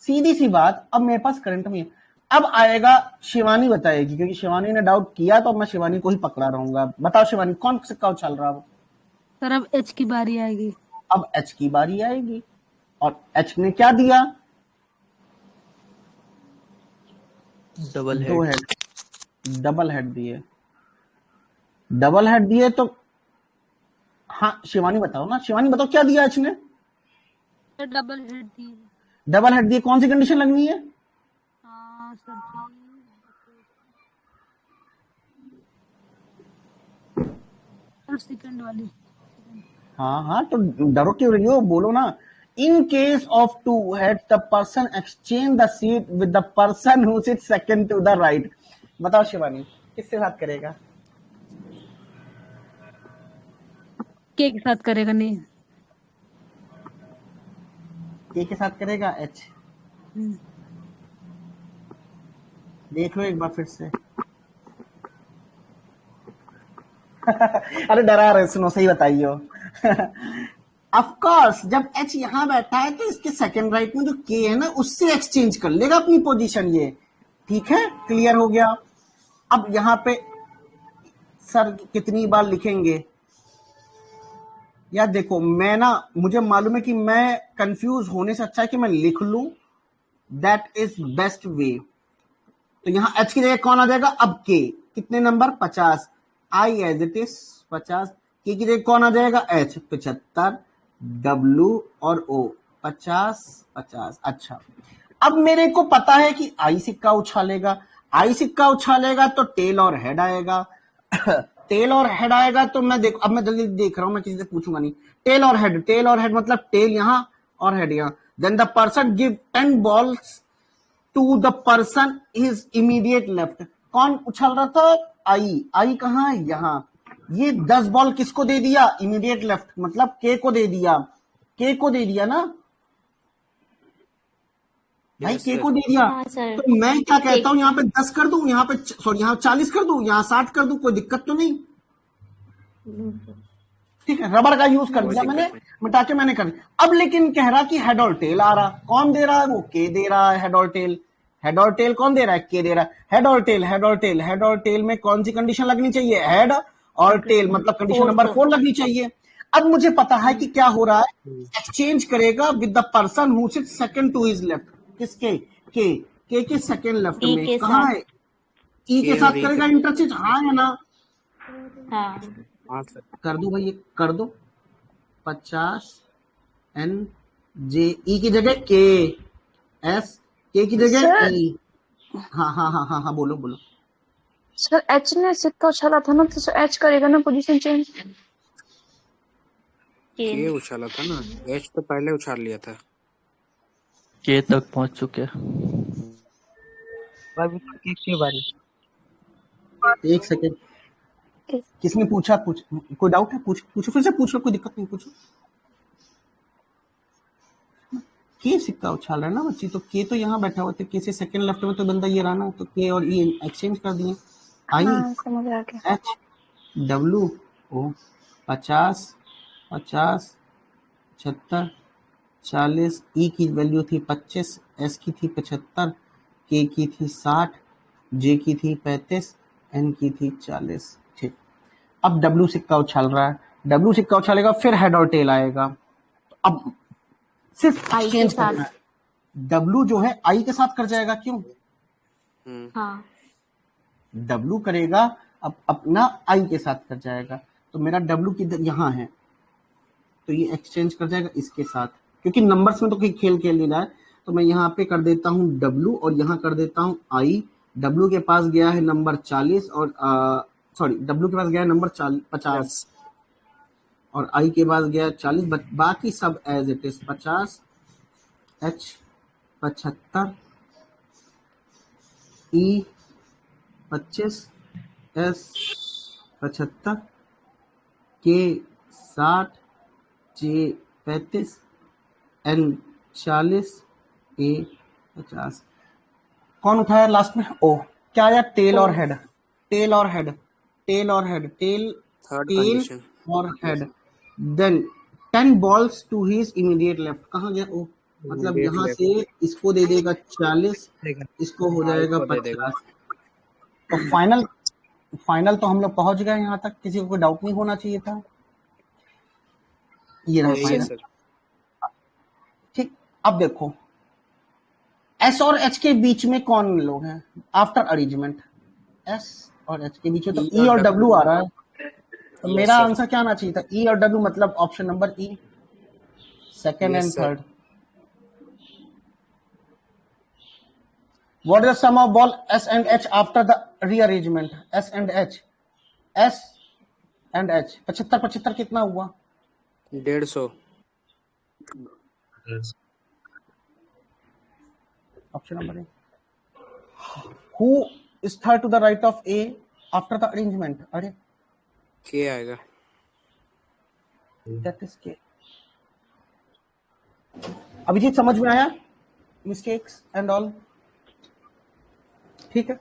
सीधी सी बात, अब मेरे पास करंट में है। अब आएगा शिवानी बताएगी, क्योंकि शिवानी ने डाउट किया तो मैं शिवानी को ही पकड़ा रहूंगा। बताओ शिवानी, कौन सिक्का उछाल रहा है? सर अब एच की बारी आएगी। अब एच की बारी आएगी, और एच ने क्या दिया? डबल दो हेड। हेड, डबल हेड दिए, डबल हेड दिए तो हाँ शिवानी बताओ ना, शिवानी बताओ क्या दिया एच ने? सर डबल हेड दी। डबल हेड दिए, कौन सी कंडीशन लगनी है? सर सेकंड वाली। हाँ हाँ, तो डरो क्यों रही हो, बोलो ना। In case of two head the person exchange the seat with the person who sit second to the right. बताओ शिवानी, किसके साथ करेगा? के साथ करेगा? नहीं, के साथ करेगा। एच देख लो एक बार फिर से। अरे डरा रहे, सुनो सही बताइयो। ऑफ कोर्स जब एच यहां बैठा है तो इसके सेकंड राइट में जो के है ना, उससे एक्सचेंज कर लेगा अपनी पोजीशन। ये ठीक है, क्लियर हो गया। अब यहां पे सर कितनी बार लिखेंगे यार? देखो मैं ना, मुझे मालूम है कि मैं कंफ्यूज होने से अच्छा है कि मैं लिख लूं, दैट इज बेस्ट वे। तो यहां एच की जगह कौन आ जाएगा? अब के कितने नंबर? 50। I as it is 50। K की जगह कौन आ जाएगा? एच 75, डब्ल्यू और ओ 50 50। अच्छा, अब मेरे को पता है कि आई सिक्का उछालेगा। आई सिक्का उछालेगा तो टेल और हेड आएगा। टेल और हेड आएगा तो मैं अब मैं जल्दी देख रहा हूं, मैं किसी से पूछूंगा नहीं। टेल और हेड, टेल और हेड मतलब टेल यहां और हेड यहां। Then the person give 10 balls to the person is immediate left. कौन उछल रहा था? आई। आई कहां है? यहां। ये 10 बॉल किसको दे दिया? इमीडिएट लेफ्ट, मतलब के को दे दिया। के को दे दिया ना भाई, के को दे दिया। हाँ सर। तो मैं क्या कहता हूं, यहां पे 10 कर दूं, यहां पे सॉरी यहां 40 कर दूं, यहां 60 कर दूं, कोई दिक्कत तो नहीं? ठीक है, रबड़ का यूज कर दिया मैंने, मिटा के मैंने कर दिया। अब लेकिन कह रहा कि हेड और टेल आ रहा। कौन दे रहा है? वो के दे रहा है। हेड और टेल, हेड और टेल कौन दे रहा है? के दे रहा है। हेड और टेल, हेड और टेल, हेड और टेल में कौन सी कंडीशन लगनी चाहिए? हेड और टेल, मतलब कंडीशन नंबर 4 लगनी चाहिए। अब मुझे पता है कि क्या हो रहा है, एक्सचेंज करेगा with the person who sit second to his left. किसके? के सेकंड लेफ्ट में। कहां है? ई के साथ करेगा इंटरचेंज, हाँ है ना? हाँ सर। कर दो भाई, कर दो। 50 एन जे, ई की जगह के एस, के की जगह ई। हाँ हाँ हाँ हाँ हाँ, बोलो बोलो। सर एच ने सिक्का उछाला था ना, तो एच करेगा ना पोजीशन चेंज। के उछाला था ना, एच तो पहले उछाल लिया था। के तक पहुंच चुके। एक सेकेंड, किसने पूछा? कोई डाउट है? पूछो फिर से, पूछ लो, कोई दिक्कत नहीं, पूछो। के सिक्का उछाल रहा है ना बच्ची, तो के तो यहाँ बैठा हुआ था, के से सेकंड लेफ्ट में तो बंदा ये रहा ना, तो के और ई एक्सचेंज कर दिए। आई समझ आ गया। H W O 50 50 75 40। ई की वैल्यू थी 25, एस की थी 75, के की थी 60, जे की थी 35, एन की थी 40। ठीक, अब डब्ल्यू सिक्का उछाल रहा है। डब्ल्यू सिक्का उछालेगा, फिर हेड और टेल आएगा। अब सिर्फ एक्सचेंज करना है। डब्ल्यू जो है आई के साथ कर जाएगा, क्यों? हाँ। डब्ल्यू करेगा अब अपना आई के साथ कर जाएगा, तो मेरा डब्ल्यू किधर? यहाँ है, तो ये एक्सचेंज कर जाएगा इसके साथ, क्योंकि नंबर्स में तो कोई खेल नहीं रहा है। तो मैं यहाँ पे कर देता हूँ डब्ल्यू और यहाँ कर देता हूँ आई। डब्ल्यू के पास गया है नंबर 40 और सॉरी डब्ल्यू के पास गया है नंबर 50 और आई के पास गया 40, बाकी सब as it is. 50 H 75 E 25 S 75 K 60 J 35 N 40 ए 50। कौन उठाया लास्ट में? ओ। क्या आया? टेल और हेड, टेल और हेड, टेल और head. Tail third tail condition. और head, then 10 balls to his immediate left. कहाँ गया वो? मतलब इमीडिएट यहाँ लेफ्ट से इसको दे देगा 40, इसको हो हाँ जाएगा इसको दे देगा। 50। तो फाइनल तो हम लोग पहुंच गए यहाँ तक, किसी को कोई डाउट नहीं होना चाहिए था। ये रहा यही है फाइनल। सर। ठीक, अब देखो एस और एच के बीच में कौन लोग हैं आफ्टर अरेंजमेंट? एस और एच के बीच में तो ई ई और और डब्ल्यू आ रहा है, तो यस मेरा सर। आंसर क्या आना चाहिए था? ई और डब्ल्यू, मतलब option number E, second yes and sir. Third. What is the sum of ball S and H after the rearrangement? S and H, S and H 75 75 कितना हुआ? 150। Option number A. Who is third to the right of A after the arrangement? अरे के आएगा। that is K। Abhijit समझ में आया? Mistakes and all ठीक है।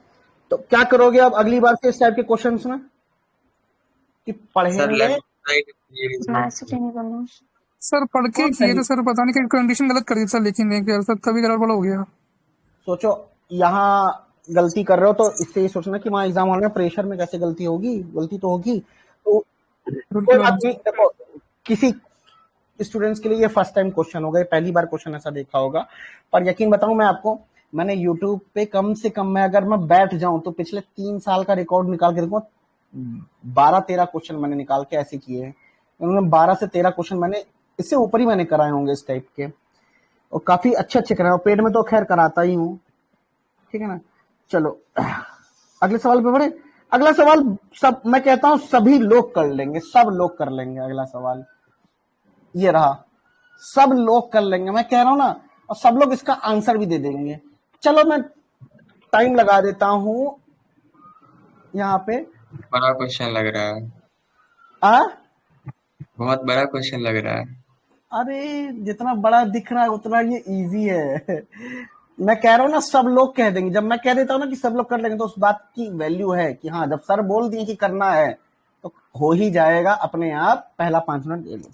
तो क्या करोगे अब अगली बार से इस टाइप के क्वेश्चंस में कि सर पढ़ेंगे? लेफ्ट साइड मैसेज नहीं करना। सर पढ़ के कौन किए सही? तो सर पता नहीं कि कंडीशन गलत कर दी सर, लेकिन नहीं किया सर, तभी गड़बड़ हो गया। सोचो यहाँ गलती कर रहे हो तो इससे ये सोचना कि वहां एग्जाम हॉल में प्रेशर में कैसे गलती होगी, गलती तो होगी। तो कोई बात नहीं, देखो किसी स्टूडेंट्स के लिए ये फर्स्ट टाइम क्वेश्चन होगा, पहली बार क्वेश्चन ऐसा देखा होगा, पर यकीन बताऊं मैं आपको, मैंने यूट्यूब पे कम से कम मैं अगर मैं बैठ जाऊं तो पिछले 3 साल का रिकॉर्ड निकाल के देखूंगा, 12-13 क्वेश्चन मैंने निकाल के ऐसे किए हैं। उन्होंने 12 से 13 क्वेश्चन मैंने इससे ऊपर ही मैंने कराए होंगे इस टाइप के, और काफी अच्छे अच्छे कराए, और पेड में तो खैर कराता ही हूँ। ठीक है ना, चलो अगले सवाल पे बढ़े। अगला सवाल सब मैं कहता हूं सभी लोग कर लेंगे, सब लोग कर लेंगे। अगला सवाल ये रहा, सब लोग कर लेंगे, मैं कह रहा हूं ना, और सब लोग इसका आंसर भी दे देंगे। चलो मैं टाइम लगा देता हूं यहाँ पे। बड़ा क्वेश्चन लग रहा है, बहुत बड़ा क्वेश्चन लग रहा है। अरे जितना बड़ा दिख रहा है उतना ये इजी है। मैं कह रहा हूं ना सब लोग कह देंगे, जब मैं कह देता हूं ना कि सब लोग कर लेंगे तो उस बात की वैल्यू है कि हाँ, जब सर बोल दिए कि करना है तो हो ही जाएगा अपने आप। पहला 5 मिनट ले लो।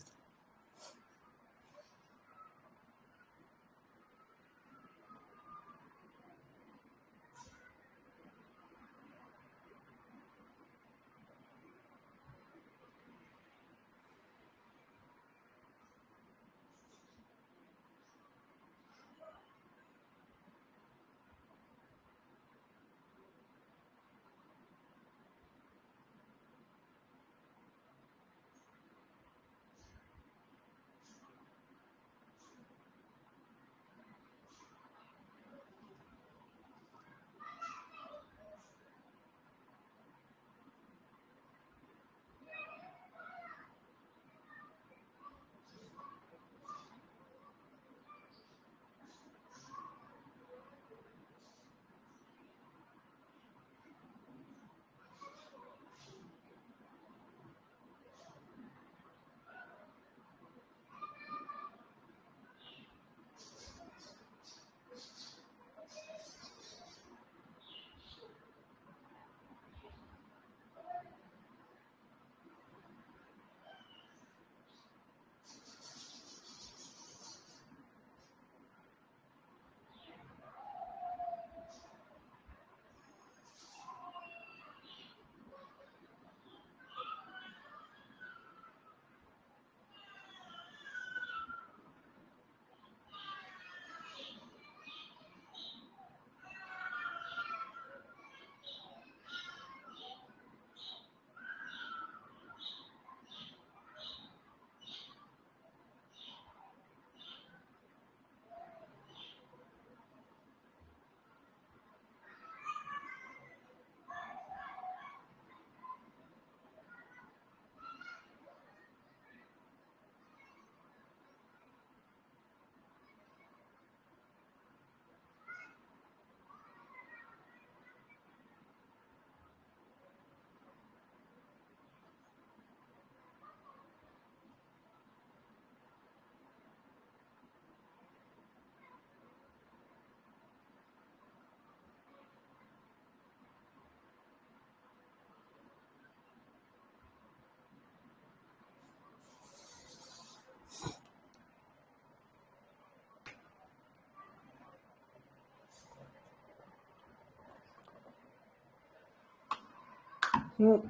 तुम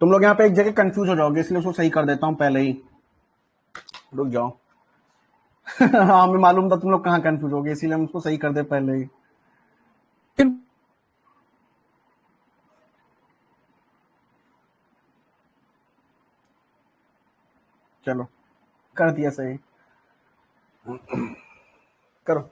लोग यहाँ पे एक जगह कंफ्यूज हो जाओगे, इसलिए उसको सही कर देता हूँ पहले ही। रुक जाओ। हाँ, हमें मालूम था तुम लोग कहाँ कंफ्यूज होगे, इसीलिए हम उसको सही कर दे पहले ही। चलो कर दिया सही। करो।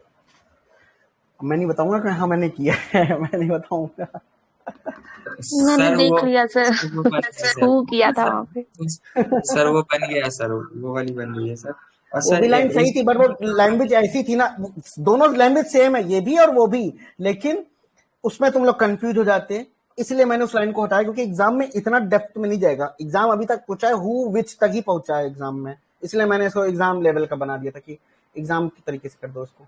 मैं नहीं बताऊंगा कि हाँ मैंने किया है। मैं नहीं बताऊंगा। मैंने सर देख वो लिया सर, वो बन गया सर। खूब किया था वहाँ पे। सर वो बन गया सर, वो वाली बन गई है सर। और वो सर भी लाइन सही थी, बट वो लैंग्वेज ऐसी थी ना, दोनों लैंग्वेज सेम है, ये भी और वो भी, लेकिन उसमें तुम लोग कंफ्यूज हो जाते, इसलिए मैंने उस लाइन को हटाया, क्योंकि एग्जाम में इतना डेप्थ में नहीं जाएगा। एग्जाम अभी तक पूछा है हु विच तक ही पहुंचा है एग्जाम में, इसलिए मैंने इसको एग्जाम लेवल का बना दिया था कि एग्जाम की तरीके से कर दो उसको।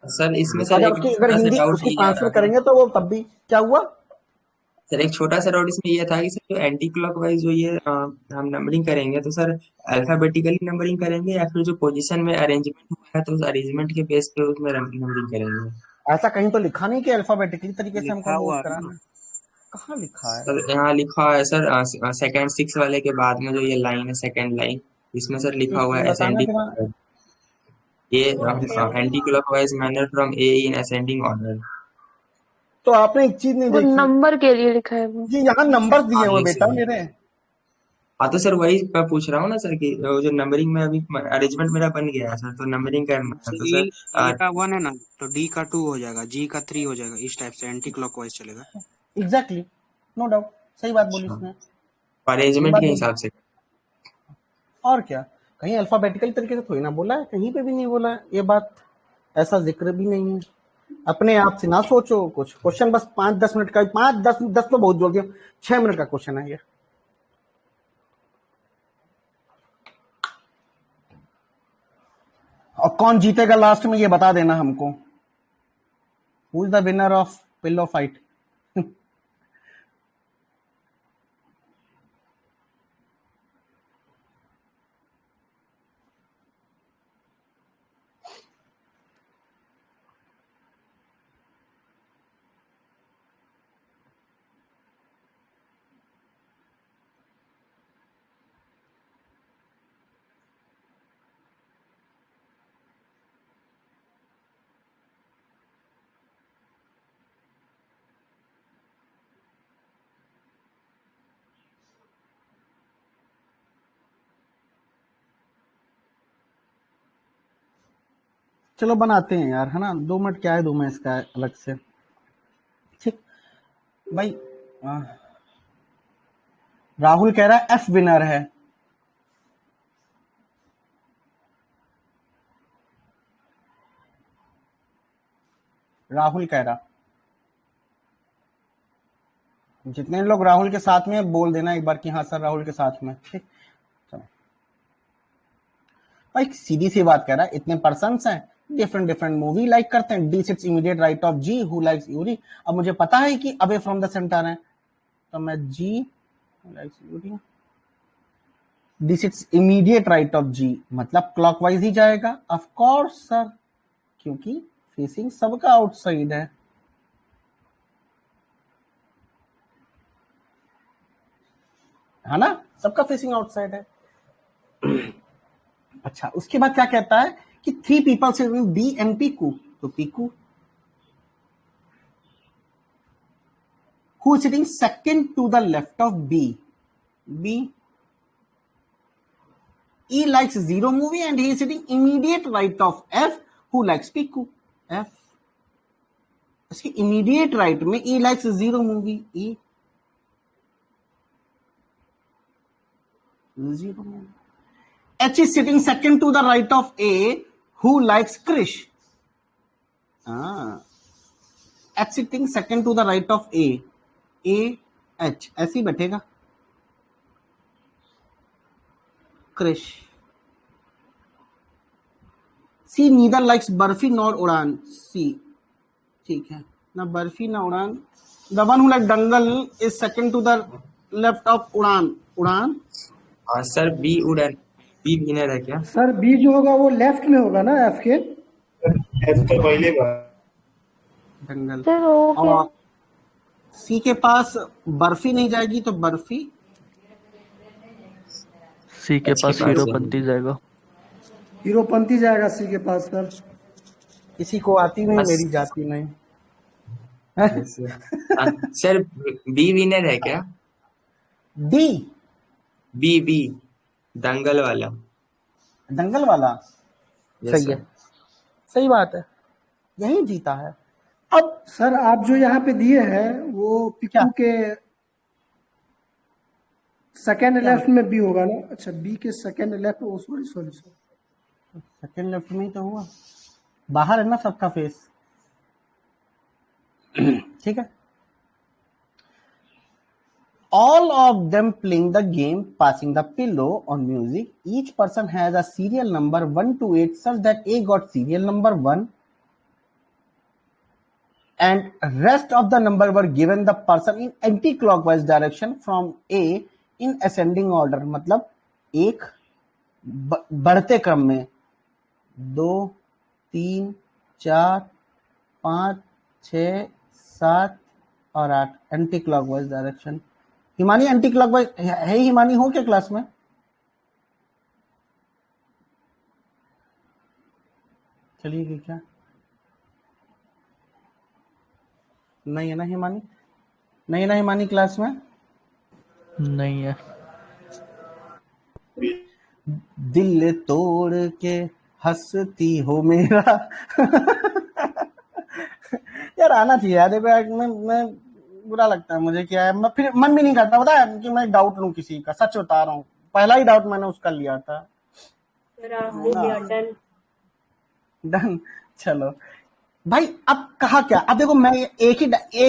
सर इसमें सर एक उसकी अगर छोटा सा हिंदी डाउट उसकी ये आ ट्रांसफर रहा था करेंगे तो वो तब भी क्या हुआ। सर, एक छोटा सा डाउट इसमें ये था कि सर जो एंटी क्लॉकवाइज जो ये हम नंबरिंग करेंगे तो सर अल्फाबेटिकली नंबरिंग करेंगे या फिर जो पोजीशन में अरेंजमेंट हुआ है तो उस अरेंजमेंट के बेस पे उसमें नंबरिंग करेंगे? ऐसा कहीं तो लिखा नहीं कि अल्फाबेटिकली तरीके से लिखा हमको मूव हुआ है कराना ना। है। कहाँ लिखा है? सर यहाँ लिखा है सर सेकंड 6 वाले के बाद में जो ये लाइन है सेकंड लाइन, इसमें सर लिखा हुआ है बताना जरा। असेंडिंग, ये anti clockwise manner from A in ascending order. तो आपने एक चीज नहीं वो देखी, नंबर के लिए लिखा है वो। ये यहाँ नंबर दिए हाँ हुए ये बेटा सर, मेरे। हाँ तो सर वही मैं पूछ रहा हूँ ना सर कि वो जो नंबरिंग में अभी अरेंजमेंट मेरा बन गया है सर, तो नंबरिंग करना है तो सी सर का 1 है ना, तो डी का 2 हो जाएगा, जी का 3 हो जाएगा, इस टाइप से एंटी क्लॉकवाइज चलेगा। एग्जैक्टली, नो डाउट, सही बात बोली इसने, सही अरेंजमेंट बात के बोली। हिसाब से। और क्या, कहीं अल्फाबेटिकल तरीके से थोड़ी ना बोला है, कहीं पे भी नहीं बोला है ये बात, ऐसा जिक्र भी नहीं है। अपने आप से ना सोचो कुछ, क्वेश्चन बस 5-10 मिनट का, 5-10 तो बहुत जोर दिया, 6 मिनट का क्वेश्चन है ये। और कौन जीतेगा लास्ट में ये बता देना हमको, who is the winner of pillow fight. चलो बनाते हैं यार, है ना, 2 मिनट क्या है 2 मिनट इसका अलग से, ठीक भाई। राहुल कह रहा है एफ विनर है। राहुल कह रहा, जितने लोग राहुल के साथ में बोल देना एक बार कि हाँ सर राहुल के साथ में, ठीक। चलो भाई सीधी सी बात कह रहा है, इतने पर्सन्स हैं, डिफरेंट डिफरेंट मूवी लाइक करते हैं, D sits immediate right of G who likes Uri. अब मुझे पता है कि अवे फ्रॉम द सेंटर है, तो मैं जी लाइक्स यूरी, D sits immediate right of G मतलब क्लॉकवाइज ही जाएगा, ऑफ कोर्स सर, क्योंकि फेसिंग सबका आउटसाइड है ना, सबका फेसिंग आउटसाइड है। अच्छा, उसके बाद क्या कहता है कि 3 पीपल से बी एंड पीकू, तो Piku who is sitting second to the left of B. E likes zero movie and he is sitting immediate right of F who likes Piku. F इसके immediate right में E likes zero movie, E zero movie. H is sitting second to the right of A who likes Krish. H sitting second to the right of A H ऐसे ही बैठेगा, Krrish. C neither likes Barfi nor Udaan, C ठीक है ना, बर्फी ना Udaan. The one who like Dangal is second to the left of Udaan, Udaan. Sir B Udaan, B winner है क्या? Sir B जो होगा वो लेफ्ट में होगा ना एफ के, एफ तो पहले दंगल। सर हो गया। और सी के पास बर्फी नहीं जाएगी तो बर्फी। सी के एच के पास पास हीरोपंती जाएगा। हीरोपंती जाएगा सी के पास सर। किसी को आती नहीं, बस मेरी जाती नहीं। बस। सर बी विनर है क्या? डी बी बी दंगल वाला। दंगल वाला यस सही है, सर। सही बात है, यही जीता है। अब सर आप जो यहाँ पे दिए हैं वो क्या पिक्कू के सेकेंड क्या लेफ्ट में बी होगा ना? अच्छा बी के second left, oh sorry sorry sir. Second left में ही तो हुआ, बाहर है ना सबका फेस। ठीक है। All of them playing the game, passing the pillow on music. Each person has a serial number 1 to 8 such that A got serial number 1 and rest of the number were given the person in anti-clockwise direction from A in ascending order. मतलब एक बढ़ते क्रम में 2 3 4 5 6 7 और 8 anti clockwise direction. Himani anti clockwise है, हिमानी हो क्या class में? चलिए क्या नहीं है ना हिमानी? नहीं है ना हिमानी क्लास में? नहीं है। दिल तोड़ के हंसती हो मेरा। यार आना चाहिए यार। देखो यार मैं बुरा लगता है मुझे, क्या है मैं फिर मन भी नहीं करता पता है कि मैं डाउट लूं किसी का। सच बता रहा हूँ, पहला ही डाउट मैंने उसका लिया था। डन। चलो भाई अब कहा क्या, अब देखो मैं एक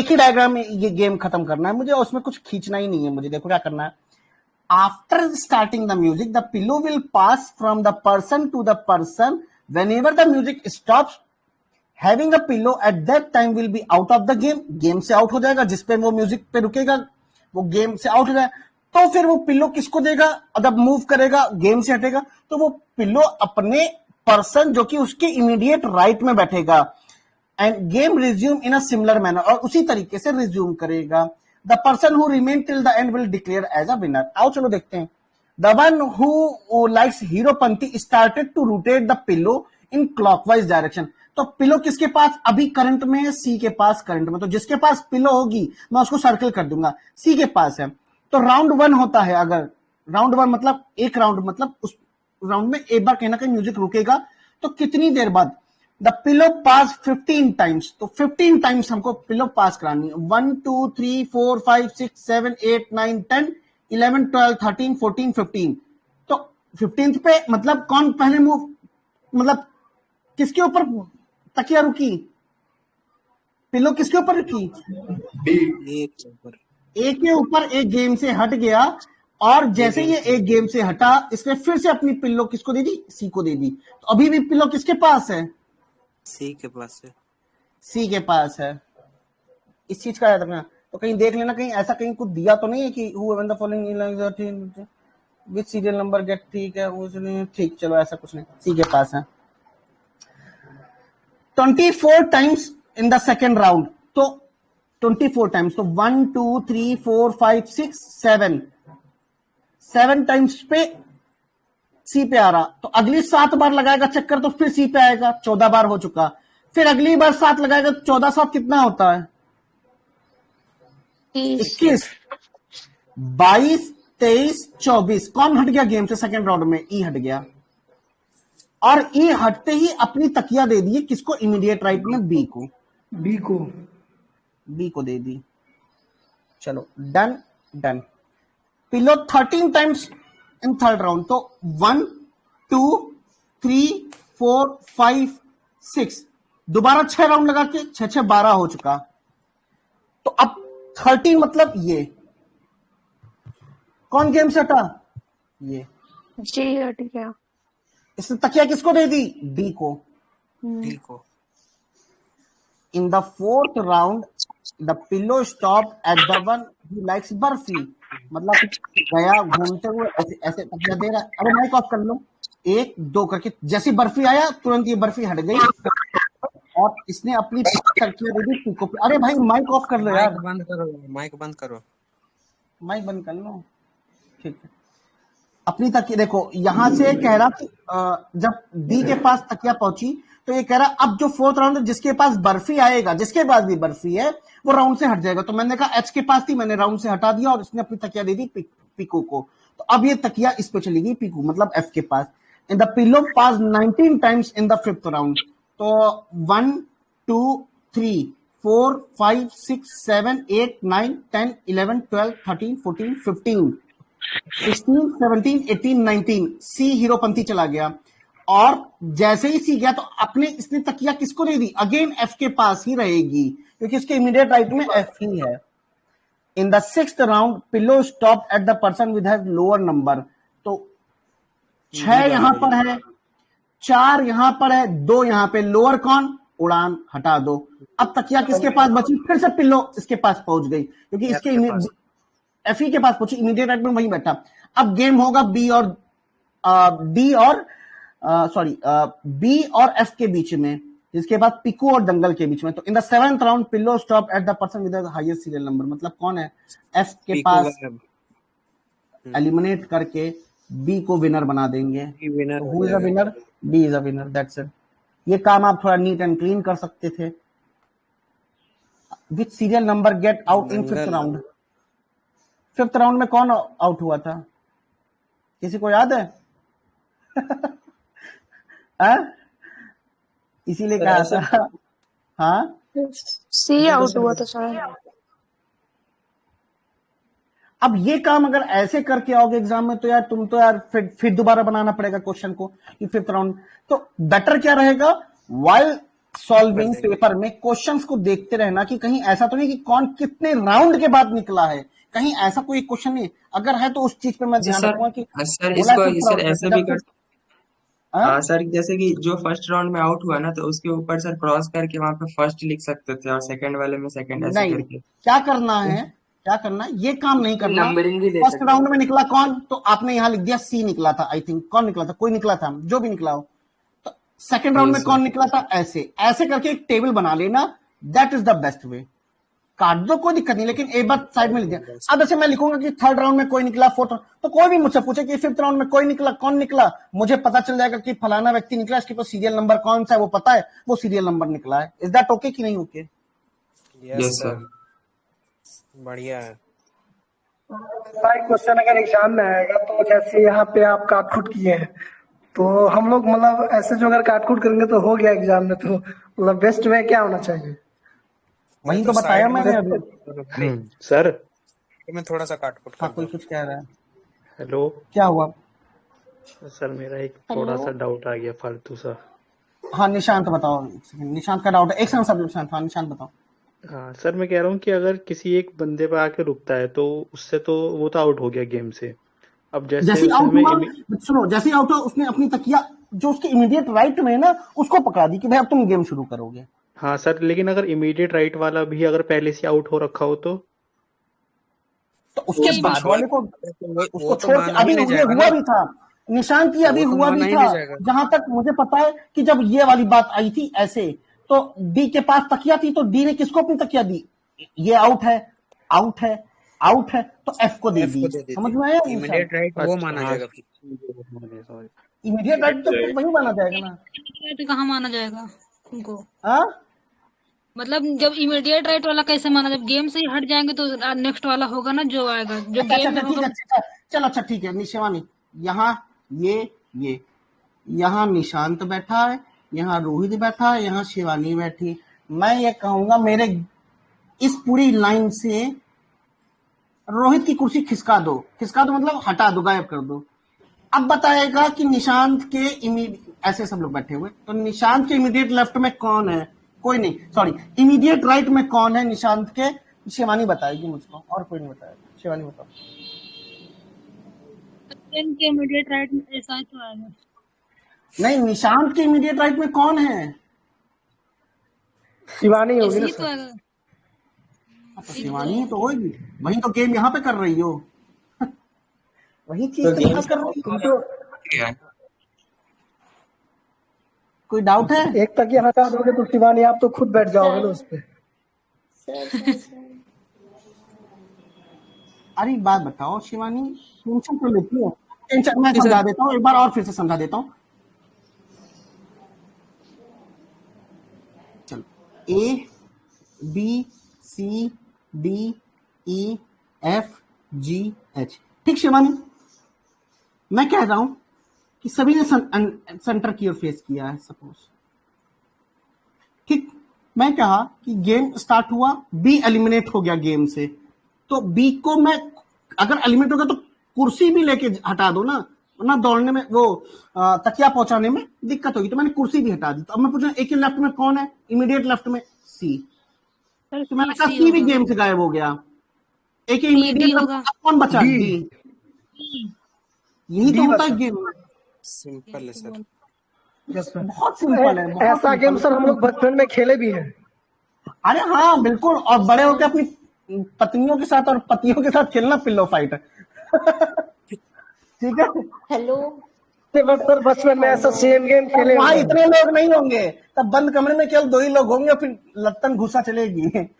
ही डायग्राम में ये गेम खत्म करना है मुझे, उसमें कुछ खींचना ही नहीं है मुझे। देखो क्या करना है, after starting the music the pillow will pass from the person to the person whenever the music stops. Having a pillow at that time will be out of the game, game से out हो जाएगा। जिस पे वो music पे रुकेगा वो game से आउट हो जाएगा। तो फिर वो पिलो किसको देगा, अगर मूव करेगा गेम से हटेगा तो वो पिलो अपने पर्सन जो कि उसके इमीडिएट राइट में बैठेगा। And game resume in a similar manner, और उसी तरीके से रिज्यूम करेगा। The person who remain till the end will declare as a winner. आओ चलो देखते हैं। The one who likes Heropanti started to rotate the pillow in clockwise direction. तो पिलो किसके पास अभी करंट में है? सी के पास करंट में। तो जिसके पास पिलो होगी मैं उसको सर्कल कर दूंगा, सी के पास है। तो राउंड 1 होता है, अगर राउंड 1 मतलब एक राउंड, मतलब उस राउंड में एक बार कहीं ना कहीं म्यूजिक रुकेगा। तो कितनी देर बाद? The pillow pass 15 times. तो 15 टाइम्स हमको पिलो पास करानी है। 1 2 3 4 5 6 7 8 9 10 11 12 13 14 15। तो 15th पे मतलब कौन पहले मूव, मतलब किसके ऊपर तकिया रुकी? पिलो किसके ऊपर रुकी? एक के ऊपर एक गेम से हट गया, और जैसे ये एक गेम से हटा इसने फिर से अपनी पिलो किसको दे दी? सी को दे दी। तो अभी भी पिलो किसके पास है? सी के पास है। सी के पास है। इस चीज का याद रखना। तो कहीं देख लेना, कहीं ऐसा कहीं कुछ दिया तो नहीं है कि who won the following with serial number get, ठीक है ठीक, चलो ऐसा कुछ नहीं, सी के पास है। 24 times in the second round. तो 24 टाइम्स, तो 1 2 3 4 5 6 7 टाइम्स पे सी पे आ रहा। तो अगली 7 बार लगाएगा चक्कर तो फिर सी पे आएगा। 14 बार हो चुका। फिर अगली बार 7 लगाएगा तो 14 7 कितना होता है? 21 22 23 24। कौन हट गया गेम से सेकेंड राउंड में? ई हट गया। और ई हटते ही अपनी तकिया दे दी किसको? इमीडिएट राइट में बी को। बी को दे दी। चलो done done. Pillow 13 times in third round. तो 1 2 3 4 5 6, दोबारा 6 राउंड लगा के 6 6 12 हो चुका। तो अब 13 मतलब ये कौन गेम से हटा? ये जी हट गया। इसने तकिया किसको दे दी? डी को। डी को। In the fourth round the pillow stop at the one who likes barfi. मतलब गया घूमते हुए ऐसे ऐसे तकिया दे रहा है। अरे माइक ऑफ कर लो। 1 2 करके जैसी बर्फी आया तुरंत ये बर्फी हट गई और इसने अपनी तकिया दे दी पीको पे। अरे भाई माइक ऑफ कर लो माइक यार, बंद करो, माइक बंद करो। माइक बंद कर लो, ठीक है। अपनी तकिया देखो, यहां से कह रहा कि जब डी के पास तकिया पहुंची तो ये कह रहा अब जो फोर्थ राउंड है जिसके पास बर्फी आएगा, जिसके पास भी बर्फी है वो राउंड से हट जाएगा। तो मैंने कहा एच के पास थी, मैंने राउंड से हटा दिया और इसने अपनी तकिया दे दी पीको को। तो अब ये तकिया इस पे चली गई पीको, मतलब एफ के पास। In the pillow pass 19 times in the fifth round. तो 1 2 3 4 5 6 7 8 9 10 11 12 13 14 15 16 17 18 19 सी हीरोपंथी चला गया। और जैसे ही सी गया तो अपने इसने तकिया किसको दे दी, अगेन एफ के पास ही रहेगी क्योंकि इसके इमीडिएट राइट में एफ ही है। In the sixth round pillow stop at the person with has lower number. तो 6 यहां पर है, 4 यहां पर है, 2 यहां पे, लोअर कौन, उड़ान, हटा दो। अब तकिया किसके पास बची, फिर से पिलो इसके पास पहुंच गई क्योंकि इसके एफ ई के पास पहुंची, इमीडिएट राइट में वही बैठा। अब गेम होगा बी और डी और बी और एफ के बीच में, जिसके बाद पिको और दंगल के बीच में। तो in the seventh round pillow stop at the person with the highest serial number, मतलब कौन है, एफ के पास एलिमिनेट करके बी को विनर बना देंगे। Who is a winner, B is a winner, that's it. ये काम आप थोड़ा नीट एंड क्लीन कर सकते थे। Which serial number get out in fifth round, fifth round में कौन आउट हुआ था, किसी को याद है? इसीलिए कहा था। हाँ सी आउट हुआ था शायद। अब ये काम अगर ऐसे करके आओगे एग्जाम में तो यार तुम तो यार फिर दोबारा बनाना पड़ेगा क्वेश्चन को कि फिफ्थ राउंड। तो बेटर क्या रहेगा, वाइल सॉल्विंग पेपर में क्वेश्चंस को देखते रहना कि कहीं ऐसा तो नहीं कि कौन कितने राउंड के बाद निकला है, कहीं ऐसा कोई क्वेश्चन नहीं। अगर है तो उस चीज पे मैं ध्यान रखूंगा कि सर इसको सर ऐसे भी कर, सर जैसे कि जो फर्स्ट राउंड में आउट हुआ ना तो उसके ऊपर सर क्रॉस करके वहां पे फर्स्ट लिख सकते थे और सेकंड वाले में सेकंड, ऐसे नहीं करके। क्या करना है, क्या करना, ये काम नहीं करना। फर्स्ट राउंड में निकला कौन, तो आपने यहां लिख दिया सी निकला था, आई थिंक कौन निकला था, कोई निकला था, जो भी निकला हो। तो सेकंड राउंड में कौन निकला था, ऐसे ऐसे करके एक टेबल बना लेना, that is the best way. काट दो कोई दिक्कत नहीं, लेकिन एक बार साइड में लिख दिया। अब ऐसे मैं लिखूंगा कि थर्ड राउंड में कोई निकला, फोर्थ, तो कोई भी मुझसे पूछे कि फिफ्थ राउंड में कोई निकला, कौन निकला, मुझे पता चल जाएगा कि फलाना व्यक्ति निकला, इसके पास सीरियल नंबर कौन सा है वो पता है, वो सीरियल नंबर निकला है। इज दैट ओके कि नहीं ओके? यस सर, बढ़िया है। क्वेश्चन अगर एग्जाम में आएगा तो जैसे यहाँ पे आप काटकुट किए हैं तो हम लोग मतलब ऐसे जो अगर काटकुट करेंगे तो हो गया एग्जाम में, तो मतलब बेस्ट वे क्या होना चाहिए? वही तो बताया मैंने अभी। सर मैं थोड़ा सा काटकुट हाँ, कोई कुछ कह रहा है। हेलो, क्या हुआ? सर मेरा एक थोड़ा सा डाउट आ गया फालतू सा। हाँ निशांत बताओ, निशांत का डाउट है, एक सेकंड सब निशांत, हाँ निशांत बताओ। हाँ सर, मैं कह रहा हूँ कि अगर किसी एक बंदे पे आके रुकता है तो उससे तो वो तो आउट हो गया गेम से। अब जैसे आउट हुआ, सुनो, जैसे आउट हुआ उसने अपनी तकिया जो उसके इमीडिएट राइट में है ना उसको पकड़ा दी कि भाई अब तुम गेम शुरू करोगे। हाँ सर, लेकिन अगर इमीडिएट राइट वाला भी अगर पहले से आउट हो रखा हो तो उसके बाद वाले को उसको छोड़ के, अभी हुआ भी था निशांत की, अभी हुआ भी था, जहां तक मुझे पता है कि जब ये वाली बात आई थी ऐसे, तो डी के पास तकिया थी तो डी ने किसको अपनी तकिया दी, ये आउट है, आउट है, आउट है, तो एफ को दे दी। समझ में आया? इमीडिएट राइट वो माना जाएगा, इमीडिएट राइट तो वही माना जाएगा ना, कहाँ माना जाएगा उनको? हाँ मतलब जब इमीडिएट राइट वाला कैसे माना, जब गेम से ही हट जाएंगे तो नेक्स्ट वाला होगा ना जो आएगा, जो गेम में होगा। चलो अच्छा ठीक है, शिवानी यहाँ ये यहाँ निशांत बैठा है, यहाँ रोहित बैठा है, यहाँ शिवानी बैठी। मैं ये कहूंगा मेरे इस पूरी लाइन से रोहित की कुर्सी खिसका दो मतलब हटा दो, गायब कर दो। अब बताएगा कि निशांत के ऐसे सब लोग बैठे हुए, तो निशांत के इमीडिएट लेफ्ट में कौन है, कोई नहीं, सॉरी इमीडिएट राइट में कौन है निशांत के, शिवानी बताएगी मुझको, और कोई नहीं बताएगा। शिवानी बताओ। के इमीडिएट राइट में ऐसा ही तो आएगा। नहीं, निशांत के इमीडिएट राइट में कौन है? शिवानी होगी ना तो आएगा। शिवानी तो होगी, वही तो गेम यहाँ पे कर रही हो। वही चीज तो यहाँ कर रही हो। कोई डाउट है? एक तक यहाँ हटा दोगे तो शिवानी आप तो खुद बैठ जाओगे ना उस पे। अरे बात बताओ शिवानी, टेंशन तो लेती हो? टेंशन मैं समझा देता हूँ, एक बार और फिर से समझा देता हूँ। चलो, A B C D E F G H, ठीक शिवानी? मैं कह रहा हूं कि सभी ने सेंटर की ओर फेस किया है सपोज, ठीक? मैं कहा कि गेम स्टार्ट हुआ, बी एलिमिनेट हो गया गेम से, तो बी को मैं अगर एलिमिनेट हो गया तो कुर्सी भी लेके हटा दो ना, वरना दौड़ने में वो तकिया पहुंचाने में दिक्कत होगी, तो मैंने कुर्सी भी हटा दी। तो अब मैं पूछ रहा हूं एक ही लेफ्ट में कौन है? इमीडिएट लेफ्ट में सी, तो मैंने कहा सी भी गेम से गायब हो गया। एक इमीडिएट कौन बचा? डी। यही तो होता है गेम। सिंपल है सर, बहुत सिंपल है। ऐसा गेम सर हम लोग बचपन में खेले भी हैं। अरे हाँ बिल्कुल, और बड़े होकर अपनी पत्नियों के साथ और पतियों के साथ खेलना पिल्लो फाइट। ठीक है। हेलो सर बचपन में ऐसा सेम गेम खेले। वहाँ इतने लोग नहीं होंगे, तब बंद कमरे में केवल 2 ही लोग होंगे, फिर लत्तन घुसा चलेगी। है ना?